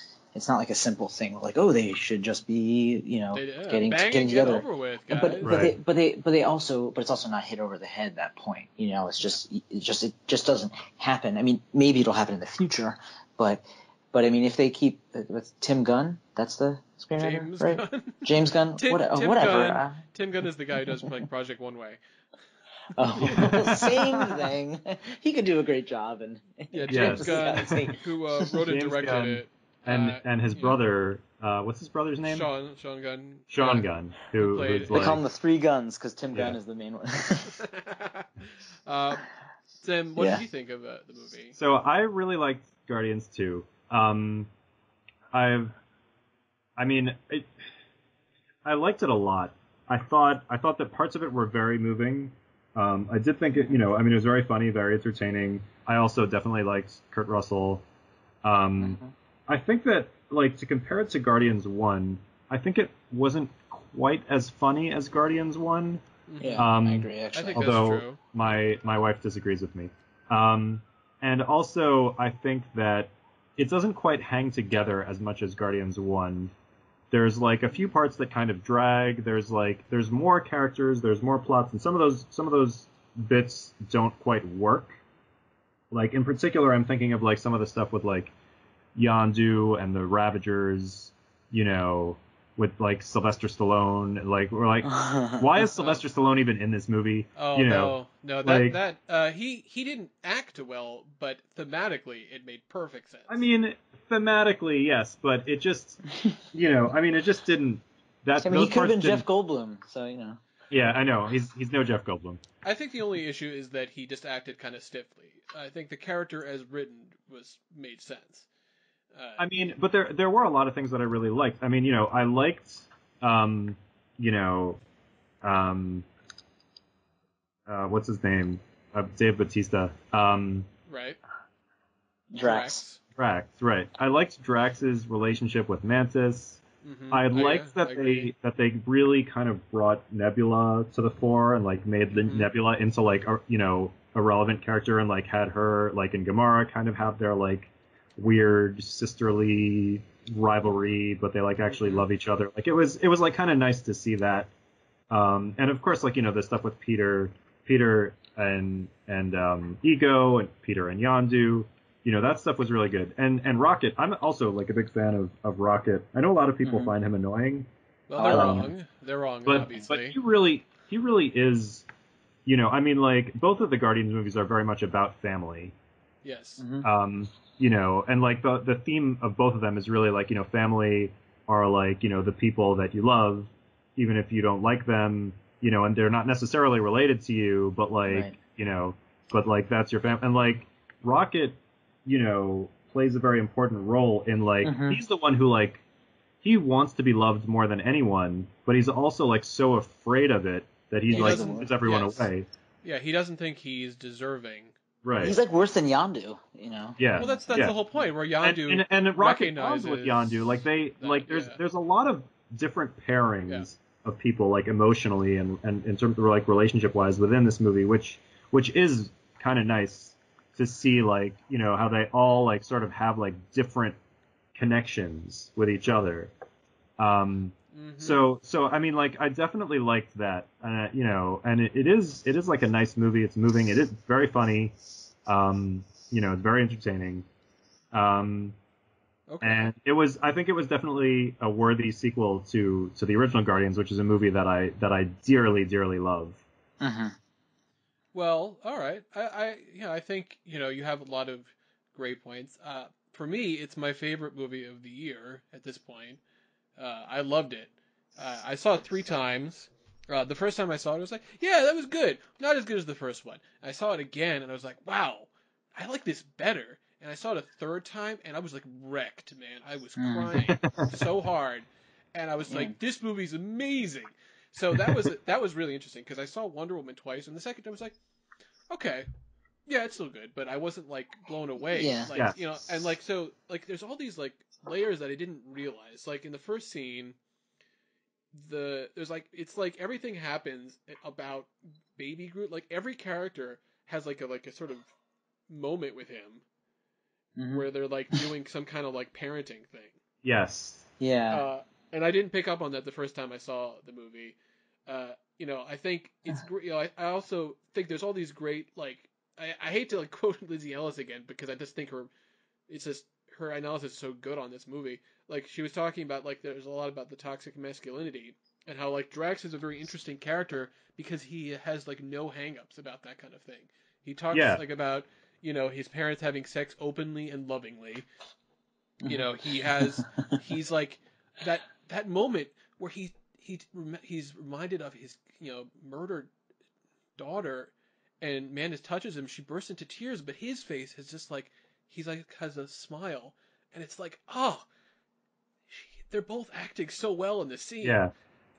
thing like, oh, they should just be, getting together. Over with, guys. But it's also not hit over the head at that point. It just doesn't happen. I mean, maybe it'll happen in the future, but I mean, if they keep with Tim Gunn, that's the screenwriter, right? James Gunn, whatever. Tim Gunn is the guy who does like Project One Way. Oh, same thing. He could do a great job, and James Gunn, who wrote and directed it. and his brother, what's his brother's name? Sean Gunn. Sean Gunn, who's They call him the Three Guns because Tim Gunn is the main one. Tim, what did you think of the movie? So I really liked Guardians 2. I liked it a lot. I thought that parts of it were very moving. I did think it, it was very funny, very entertaining. I also definitely liked Kurt Russell. I think that, like, to compare it to Guardians 1, I think it wasn't quite as funny as Guardians 1. Yeah, I agree, actually. I think although that's true. my wife disagrees with me. And also, I think that it doesn't quite hang together as much as Guardians 1. There's, like, a few parts that kind of drag. There's more characters, there's more plots, and some of those bits don't quite work. Like, in particular, I'm thinking of, like, some of the stuff with, like, Yondu and the Ravagers, with, like, Sylvester Stallone. Like, we're like, why is Sylvester Stallone even in this movie? No, he didn't act well, but thematically it made perfect sense. I mean, thematically, yes, but it just, it just didn't. He could have been Jeff Goldblum, so Yeah, I know. He's no Jeff Goldblum. I think the only issue is that he just acted kind of stiffly. I think the character as written made sense. But there were a lot of things that I really liked. I mean, I liked, what's his name? Dave Bautista. Right. Drax, right. I liked Drax's relationship with Mantis. Mm-hmm. I liked that they really kind of brought Nebula to the fore and, like, made the Nebula into, like, a relevant character, and, like, had her, like, and Gamora kind of have their, like, weird sisterly rivalry, but they, like, actually love each other. Like, it was like kind of nice to see that. And of course, like, the stuff with Peter and Ego, and Peter and Yondu, that stuff was really good. And Rocket, I'm also, like, a big fan of Rocket. I know a lot of people find him annoying. Well, they're wrong. They're wrong, obviously. But he really is, like, both of the Guardians movies are very much about family. Yes. Mm-hmm. And, like, the theme of both of them is really, like, family are, like, the people that you love, even if you don't like them, and they're not necessarily related to you, but, like, but, like, that's your family. And, like, Rocket, plays a very important role in, like, he's the one who, like, he wants to be loved more than anyone, but he's also, like, so afraid of it that he like, puts everyone away. Yeah, he doesn't think he's deserving. Right. He's, like, worse than Yondu, Yeah. Well, that's the whole point, where Yondu and Rocket bonds with Yondu. Like, there's a lot of different pairings of people, like, emotionally and in terms of, like, relationship-wise within this movie, which is kind of nice to see, like, how they all, like, sort of have, like, different connections with each other. So I mean, like, I definitely liked that, and it is like a nice movie. It's moving. It is very funny. It's very entertaining. And I think it was definitely a worthy sequel to the original Guardians, which is a movie that I dearly, dearly love. Well, all right. I think, you have a lot of great points. For me, it's my favorite movie of the year at this point. I loved it. I saw it 3 times. The first time I saw it, I was like, yeah, that was good. Not as good as the first one. I saw it again, and I was like, wow, I like this better. And I saw it a 3rd time, and I was, like, wrecked, man. I was crying so hard. And I was like, this movie's amazing. So that was really interesting, because I saw Wonder Woman twice, and the second time I was like, okay, yeah, it's still good, but I wasn't, like, blown away. Yeah. Like, and, like, so, like, there's all these, like, layers that I didn't realize. Like, in the first scene, it's like everything happens about Baby Groot. Like, every character has, like a sort of moment with him where they're, like, doing some kind of, like, parenting thing. Yes. Yeah. And I didn't pick up on that the first time I saw the movie. I think it's great. I also think there's all these great, like, I hate to, like, quote Lizzie Ellis again, because I just think her analysis is so good on this movie. Like, she was talking about, like, there's a lot about the toxic masculinity, and how, like, Drax is a very interesting character because he has, like, no hang-ups about that kind of thing. He talks like about, his parents having sex openly and lovingly. You know, he's like that moment where he's reminded of his, you know, murdered daughter, and Mandus touches him. She bursts into tears, but his face is just like he's like has a smile, and it's like, oh, they're both acting so well in this scene. Yeah.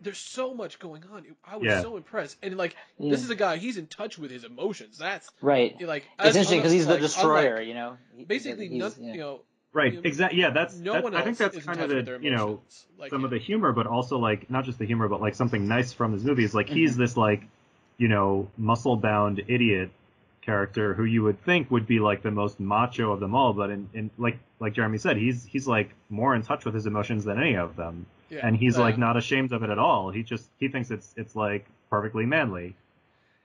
There's so much going on. I was Yeah. so impressed, and like this is a guy, he's in touch with his emotions. That's right. Like it's interesting because he's like, the destroyer, unlike, you know. Basically, you know. Right, exactly. Yeah, I think that's kind of the, you know, like some of the humor, but also like not just the humor, but like something nice from his movies. Like he's this like, you know, muscle-bound idiot character who you would think would be like the most macho of them all, but in like Jeremy said, he's like more in touch with his emotions than any of them, and he's like not ashamed of it at all. He thinks it's like perfectly manly.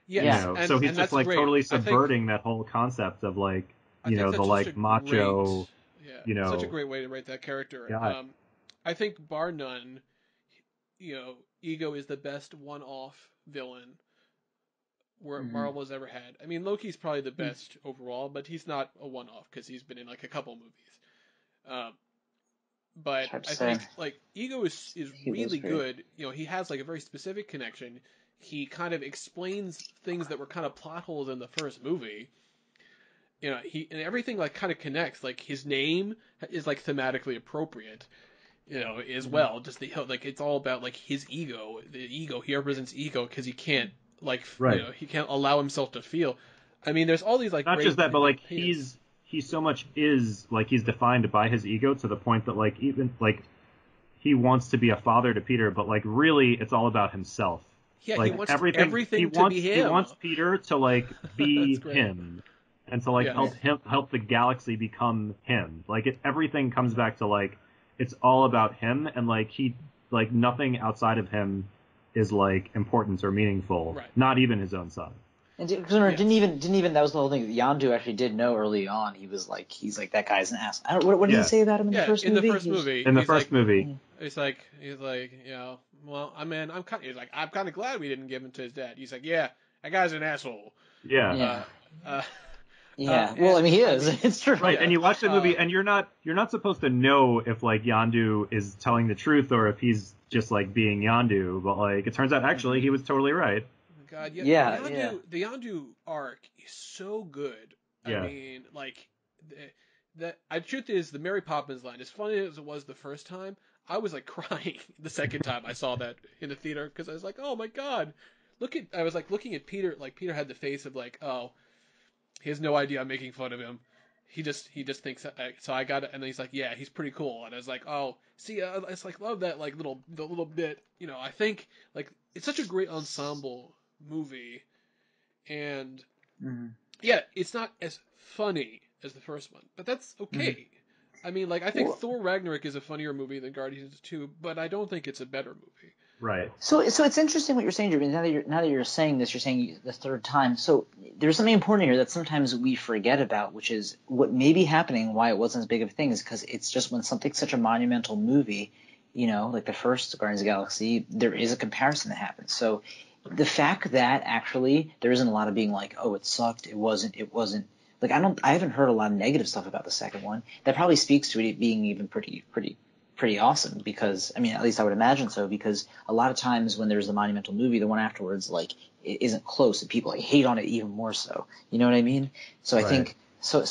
Yeah, you know? So he's just like great. Totally subverting that whole concept of like, you know, the like macho. You know, such a great way to write that character. Yeah. I think bar none, you know, Ego is the best one-off villain Marvel has ever had. I mean, Loki's probably the best overall, but he's not a one-off because he's been in like a couple movies. But I think like Ego is really good. You know, he has like a very specific connection. He kind of explains things that were kind of plot holes in the first movie. You know, and everything like kind of connects. Like his name is like thematically appropriate, you know, as well. Just like it's all about like his ego. The ego, he represents ego because he can't you know, he can't allow himself to feel. I mean, there's all these like not just that, but like he so much is like he's defined by his ego to the point that like even like he wants to be a father to Peter, but like really it's all about himself. Yeah, like, he wants everything to be him. He wants Peter to like be him. And to like help the galaxy become him. Like everything comes back to like it's all about him, and like he like nothing outside of him is like important or meaningful. Right. Not even his own son. And didn't even that was the whole thing. Yondu actually did know early on. He's like that guy's an ass. What did he say about him in the first movie? In the first movie. In the first movie. He's like, you know, well, I mean, I'm kind of glad we didn't give him to his dad. He's like, yeah, that guy's an asshole. Yeah. Well, I mean, he is. It's true. Right, and you watch the movie, and you're not supposed to know if like Yondu is telling the truth or if he's just like being Yondu. But like, it turns out actually he was totally right. God, the Yondu arc is so good. Yeah. I mean, like, the truth is, the Mary Poppins line, as funny as it was the first time, I was like crying the second time I saw that in the theater because I was like, oh my God, I was like looking at Peter, like Peter had the face of like, oh. He has no idea I'm making fun of him. He just thinks so. I got it, and then he's like, "Yeah, he's pretty cool." And I was like, "Oh, see, it's like love that like the little bit." You know, I think like it's such a great ensemble movie, and yeah, it's not as funny as the first one, but that's okay. I mean, like I think Thor Ragnarok is a funnier movie than Guardians 2, but I don't think it's a better movie. Right. So it's interesting what you're saying, Jeremy. Now that you're saying this, you're saying the third time. So there's something important here that sometimes we forget about, which is what may be happening, why it wasn't as big of a thing, is because it's just when something's such a monumental movie, you know, like the first Guardians of the Galaxy, there is a comparison that happens. So the fact that actually there isn't a lot of being like, oh, it sucked, it wasn't. Like I haven't heard a lot of negative stuff about the second one. That probably speaks to it being even pretty awesome, because I mean, at least I would imagine so, because a lot of times when there's a monumental movie, the one afterwards like it isn't close and people like hate on it even more so. You know what I mean? So I think so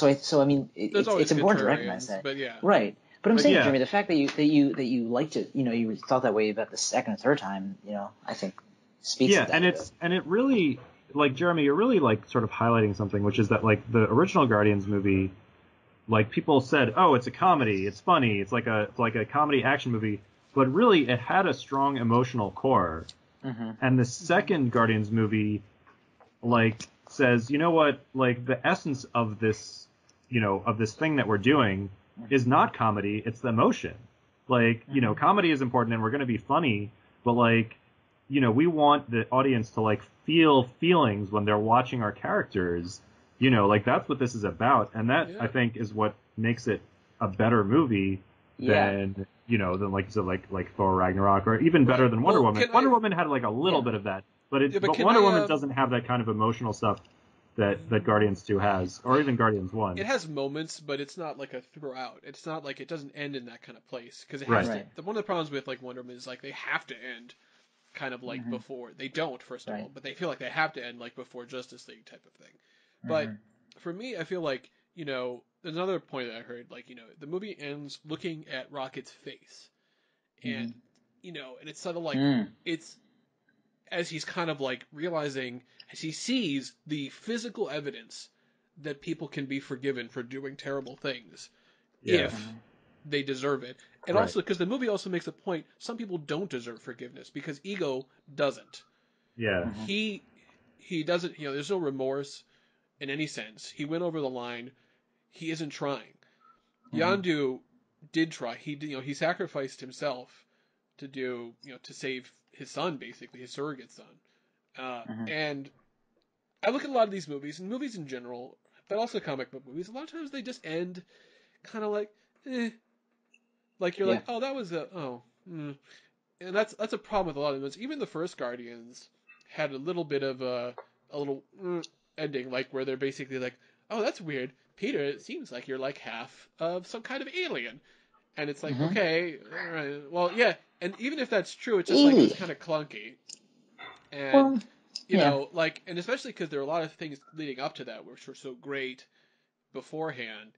I mean it's important to recognize that. But yeah. Right. But I'm saying, Jeremy, the fact that you liked it, you know, you thought that way about the second and third time, you know, I think speaks to that. And it really, like, Jeremy, you're really like sort of highlighting something, which is that like the original Guardians movie, like people said, oh, it's a comedy, it's funny, it's like a comedy action movie, but really it had a strong emotional core. And the second Guardians movie, like, says, you know what, like the essence of this, you know, of this thing that we're doing is not comedy, it's the emotion. Like, you know, comedy is important and we're going to be funny, but like, you know, we want the audience to like feel feelings when they're watching our characters. You know, like that's what this is about, and that I think is what makes it a better movie than you know, than like you said, like Thor Ragnarok, or even better than Wonder Woman. Wonder Woman had like a little bit of that, but Wonder Woman doesn't have that kind of emotional stuff. that Guardians 2 has, or even Guardians 1. It has moments, but it's not like a throughout. It's not like it doesn't end in that kind of place because it Right. has to. One of the problems with like Wonder Woman is like they have to end kind of like before. They don't, first of all, but they feel like they have to end like before Justice League type of thing. But for me, I feel like, another point that I heard, like, the movie ends looking at Rocket's face. And, and it's sort of like, it's, as he's kind of like realizing, as he sees the physical evidence that people can be forgiven for doing terrible things if they deserve it. And also, because the movie also makes a point, some people don't deserve forgiveness because Ego doesn't. Yeah. He doesn't, there's no remorse in any sense. He went over the line. He isn't trying. Yondu did try. He sacrificed himself to to save his son, basically, his surrogate son. And I look at a lot of these movies, and movies in general, but also comic book movies, a lot of times they just end kind of like, like you're like, oh, that was and that's a problem with a lot of movies. Even the first Guardians had a little bit of a little ending, like where they're basically like, oh, that's weird, Peter, it seems like you're like half of some kind of alien. And it's like, okay, all right, well, yeah, and even if that's true, it's just like, it's kind of clunky. And, like, and especially because there are a lot of things leading up to that which were so great beforehand.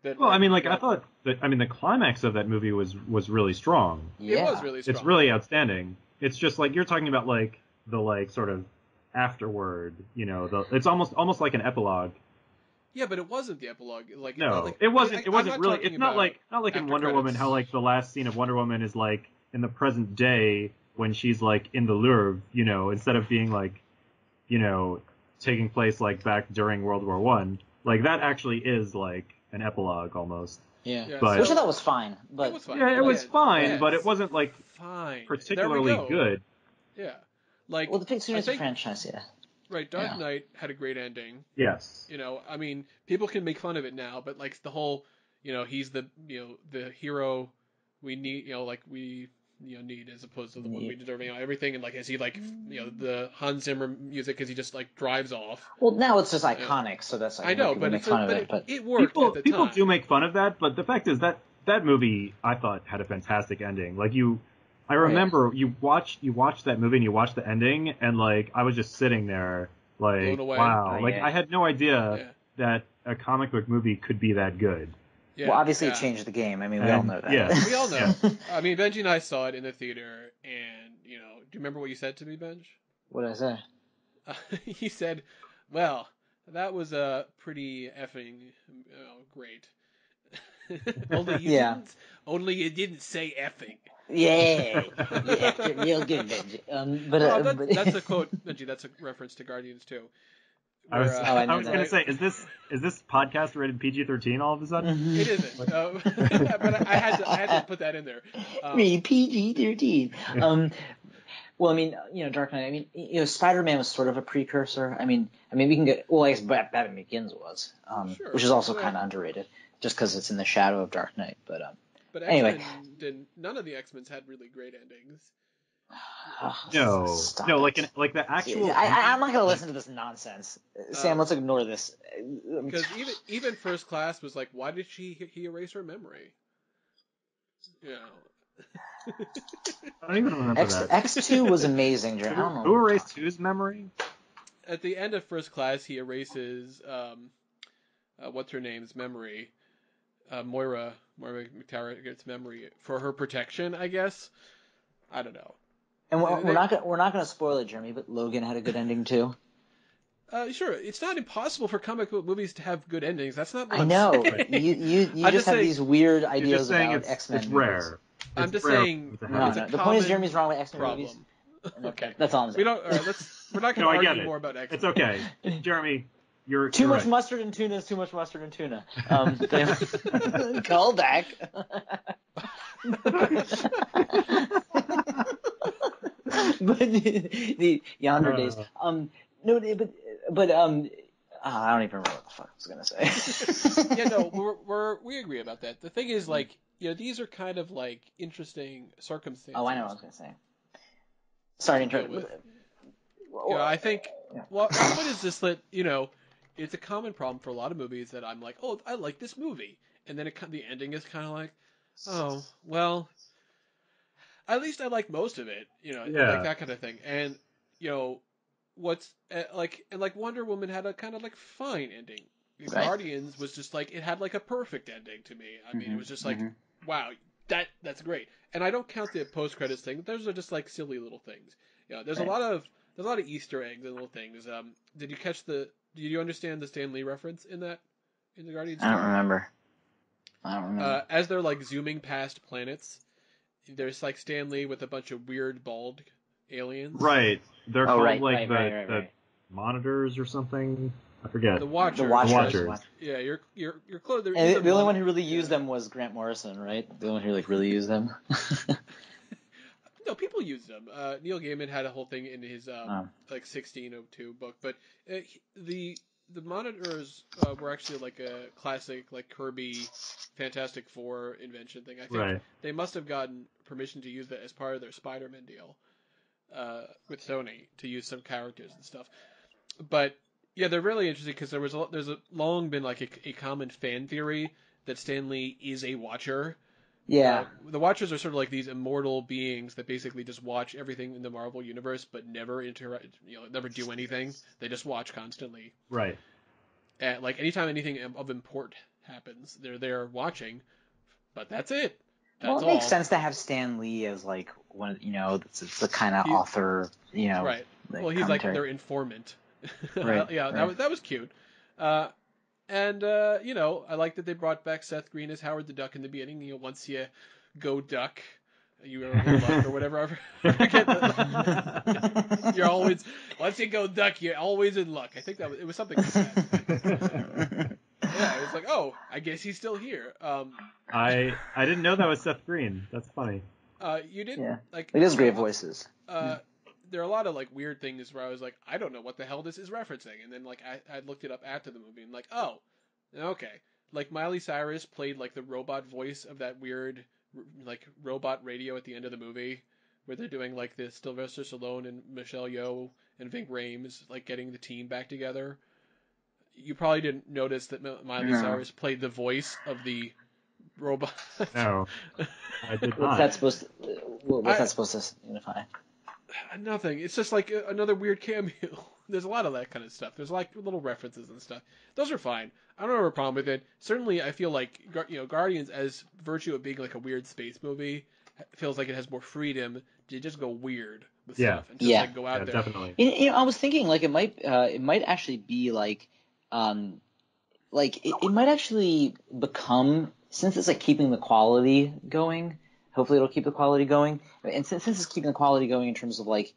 That, well, I mean, like, I thought that, the climax of that movie was really strong. Yeah. It was really strong. It's really outstanding. It's just, like, you're talking about, like, the, like, sort of afterward, it's almost like an epilogue. Yeah, but it wasn't the epilogue. Like, no, like, it wasn't really. It's not like in Wonder credits. Woman how like the last scene of Wonder Woman is like in the present day when she's like in the Louvre, instead of being like, taking place like back during World War I. Like that actually is like an epilogue almost. Yeah. But which I thought was fine. But it was fine. Yeah, it was fine, yeah, but it wasn't like fine. particularly good. Yeah, like the Pixar franchise, Right, Dark Knight had a great ending. Yes. I mean, people can make fun of it now, but like the whole, he's the the hero we need, we need as opposed to the one we deserve. Everything, and like as he like the Hans Zimmer music as he just like drives off. Well, now it's just iconic, so that's like I know, but make fun of it. But it worked at the people time. do make fun of that, but the fact is that movie I thought had a fantastic ending. Like I remember you watched that movie and you watched the ending, and like I was just sitting there like, blown away. Wow, I had no idea that a comic book movie could be that good. Yeah, well, obviously it changed the game. I mean, we all know that. Yeah, we all know. I mean, Benji and I saw it in the theater, and do you remember what you said to me, Benj? What did I say? He said, "Well, that was pretty effing great." Only you didn't say effing. Yeah, real good, Benji. That's a quote, Benji. That's a reference to Guardians 2. I was going to say, is this podcast rated PG-13 all of a sudden? It isn't, but I had to put that in there. PG-13. Well, I mean, Dark Knight. I mean, Spider-Man was sort of a precursor. I mean, we can get. Well, I guess Batman Begins was, sure. which is also kind of underrated, just because it's in the shadow of Dark Knight. But anyway, X-Men none of the X-Men had really great endings. No, like the actual. I'm not gonna listen to this nonsense, Sam. Let's ignore this. Because even First Class was like, why did he erase her memory? I don't even remember that. X2 was amazing. I don't know who erased whose memory. At the end of First Class, he erases what's her name's memory. Moira McTaggart's memory for her protection, I guess. I don't know. And we're not going to spoil it, Jeremy, but Logan had a good ending too. Sure, it's not impossible for comic book movies to have good endings. That's not what I know. You just have these weird ideas about X-Men. It's rare. I'm just saying. No. The point is Jeremy's wrong with X-Men movies. Okay, that's all I'm saying. We're not going to argue more about X-Men. It's okay, Jeremy. You're too much right. mustard and tuna is too much mustard and tuna. Call back. But the Yonder days. No, but I don't even remember what the fuck I was gonna say. Yeah, no, we agree about that. The thing is, like, these are kind of like interesting circumstances. Oh, I know what I was gonna say. Sorry to interrupt. I think. Well, what is this that it's a common problem for a lot of movies that I'm like, oh, I like this movie, and then the ending is kind of like, oh, well, at least I like most of it, like that kind of thing. And what's like Wonder Woman had a kind of like fine ending. Right. Guardians was just like it had like a perfect ending to me. I mean, it was just like, wow, that's great. And I don't count the post credits thing. Those are just like silly little things. There's a lot of Easter eggs and little things. Did you understand the Stanley reference in the Guardians? I don't remember. As they're like zooming past planets, there's like Stanley with a bunch of weird bald aliens. Right. They're called right. the monitors or something. I forget. The Watchers. The Watchers. Yeah, you're close. And the only one who really used them was Grant Morrison, right? The only one who like really used them. No, people used them. Neil Gaiman had a whole thing in his like 1602 book, but the monitors were actually like a classic like Kirby Fantastic Four invention thing. I think they must have gotten permission to use that as part of their Spider-Man deal with Sony to use some characters and stuff. But yeah, they're really interesting because there's long been like a common fan theory that Stan Lee is a Watcher. Yeah. The Watchers are sort of like these immortal beings that basically just watch everything in the Marvel universe, but never never do anything. They just watch constantly. Right. And like anytime anything of import happens, they're there watching, but that's it. That's it makes sense to have Stan Lee as like one, it's the kind of author, Right. Like well, he's commentary. like their informant. Right. Yeah, right. That was cute. And I like that they brought back Seth Green as Howard the Duck in the beginning. Once you go duck, you are in luck or whatever. I forget that. You're always once you go duck, you're always in luck. I think it was something like that. Yeah, it was like, oh, I guess he's still here. I didn't know that was Seth Green. That's funny. You didn't? Yeah. Like it is great voices. There are a lot of like weird things where I was like, I don't know what the hell this is referencing, and then like I looked it up after the movie and like, oh, okay. Like Miley Cyrus played like the robot voice of that weird like robot radio at the end of the movie, where they're doing like the Sylvester Stallone and Michelle Yeoh and Ving Rhames like getting the team back together. You probably didn't notice that Miley Cyrus played the voice of the robot. No, I did not. What's that supposed to signify? Nothing. It's just like another weird cameo. There's a lot of that kind of stuff. There's like little references and stuff. Those are fine. I don't have a problem with it. Certainly, I feel like Guardians, as virtue of being like a weird space movie, feels like it has more freedom to just go weird with stuff and just like go out there. Definitely. I was thinking like it might actually be like it might actually become, since it's like keeping the quality going. Hopefully it'll keep the quality going, and since it's keeping the quality going in terms of like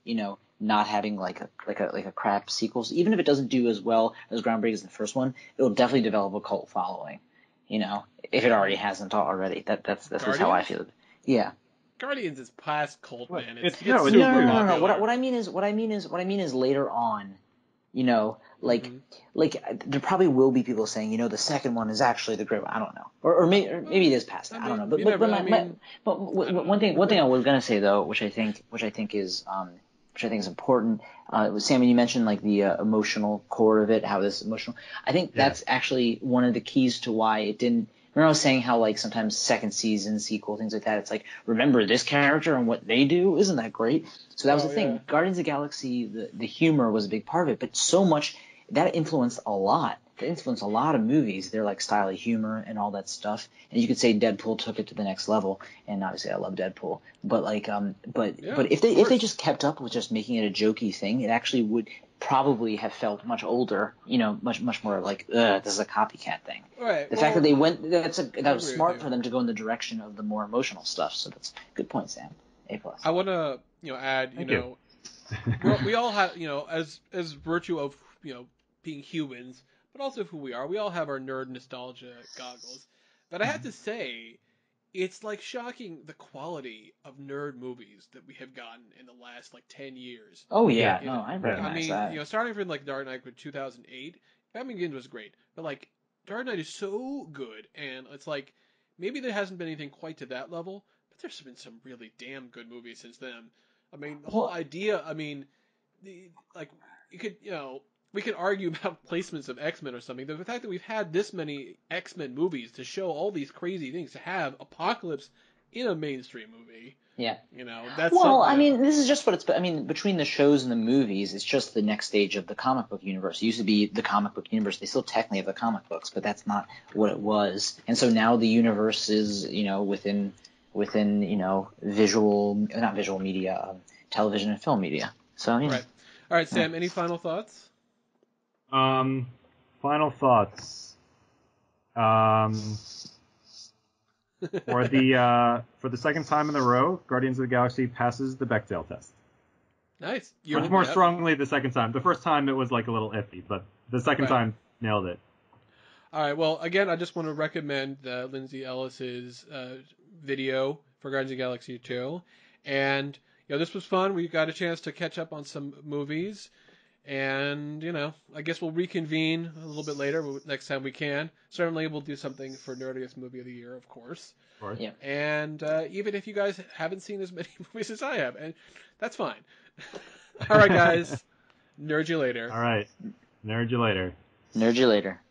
not having like a crap sequels, even if it doesn't do as well as groundbreaking as the first one, it'll definitely develop a cult following. If it already hasn't already. That's how I feel. Yeah. Guardians is past cult, man. It's no. What I mean is later on. Like there probably will be people saying, the second one is actually the great one. I don't know, or maybe it is past that. I don't know. But one thing I was gonna say though, which I think is important. Sammy, you mentioned like the emotional core of it, how this is emotional. I think that's actually one of the keys to why it didn't. Remember I was saying how like sometimes second season, sequel, things like that, it's like, remember this character and what they do? Isn't that great? So that was the thing. Yeah. Guardians of the Galaxy, the humor was a big part of it, but so much that influenced a lot. It influenced a lot of movies. They're like style of humor and all that stuff. And you could say Deadpool took it to the next level. And obviously I love Deadpool. But like but if they just kept up with just making it a jokey thing, it actually would probably have felt much older, much more like this is a copycat thing. Right. The fact that they went that was smart for them to go in the direction of the more emotional stuff. So that's a good point, Sam. A+. I want to add we all have as virtue of being humans, but also who we are. We all have our nerd nostalgia goggles. But I have to say, it's like shocking the quality of nerd movies that we have gotten in the last like 10 years. Oh yeah, I recognize that. I mean, starting from like Dark Knight with 2008, Batman Begins was great, but like Dark Knight is so good, and it's like maybe there hasn't been anything quite to that level, but there's been some really damn good movies since then. I mean, the whole idea. I mean, you could we can argue about placements of X-Men or something. The fact that we've had this many X-Men movies to show all these crazy things, to have Apocalypse in a mainstream movie. Yeah. That's well, something. I mean, this is just what it's. I mean, between the shows and the movies, it's just the next stage of the comic book universe. It used to be the comic book universe. They still technically have the comic books, but that's not what it was. And so now the universe is, within not visual media, television and film media. So yeah. Right. All right, Sam. Any final thoughts? Final thoughts. For the second time in a row, Guardians of the Galaxy passes the Bechdel test. Nice. Much more strongly the second time. The first time it was like a little iffy, but the second time nailed it. All right. Well, again, I just want to recommend Lindsay Ellis's video for Guardians of the Galaxy 2, and this was fun. We got a chance to catch up on some movies. And, I guess we'll reconvene a little bit later, next time we can. Certainly we'll do something for Nerdiest Movie of the Year, of course. Of course. Yeah. And even if you guys haven't seen as many movies as I have, and that's fine. All right, guys. Nerd you later. All right. Nerd you later. Nerd you later.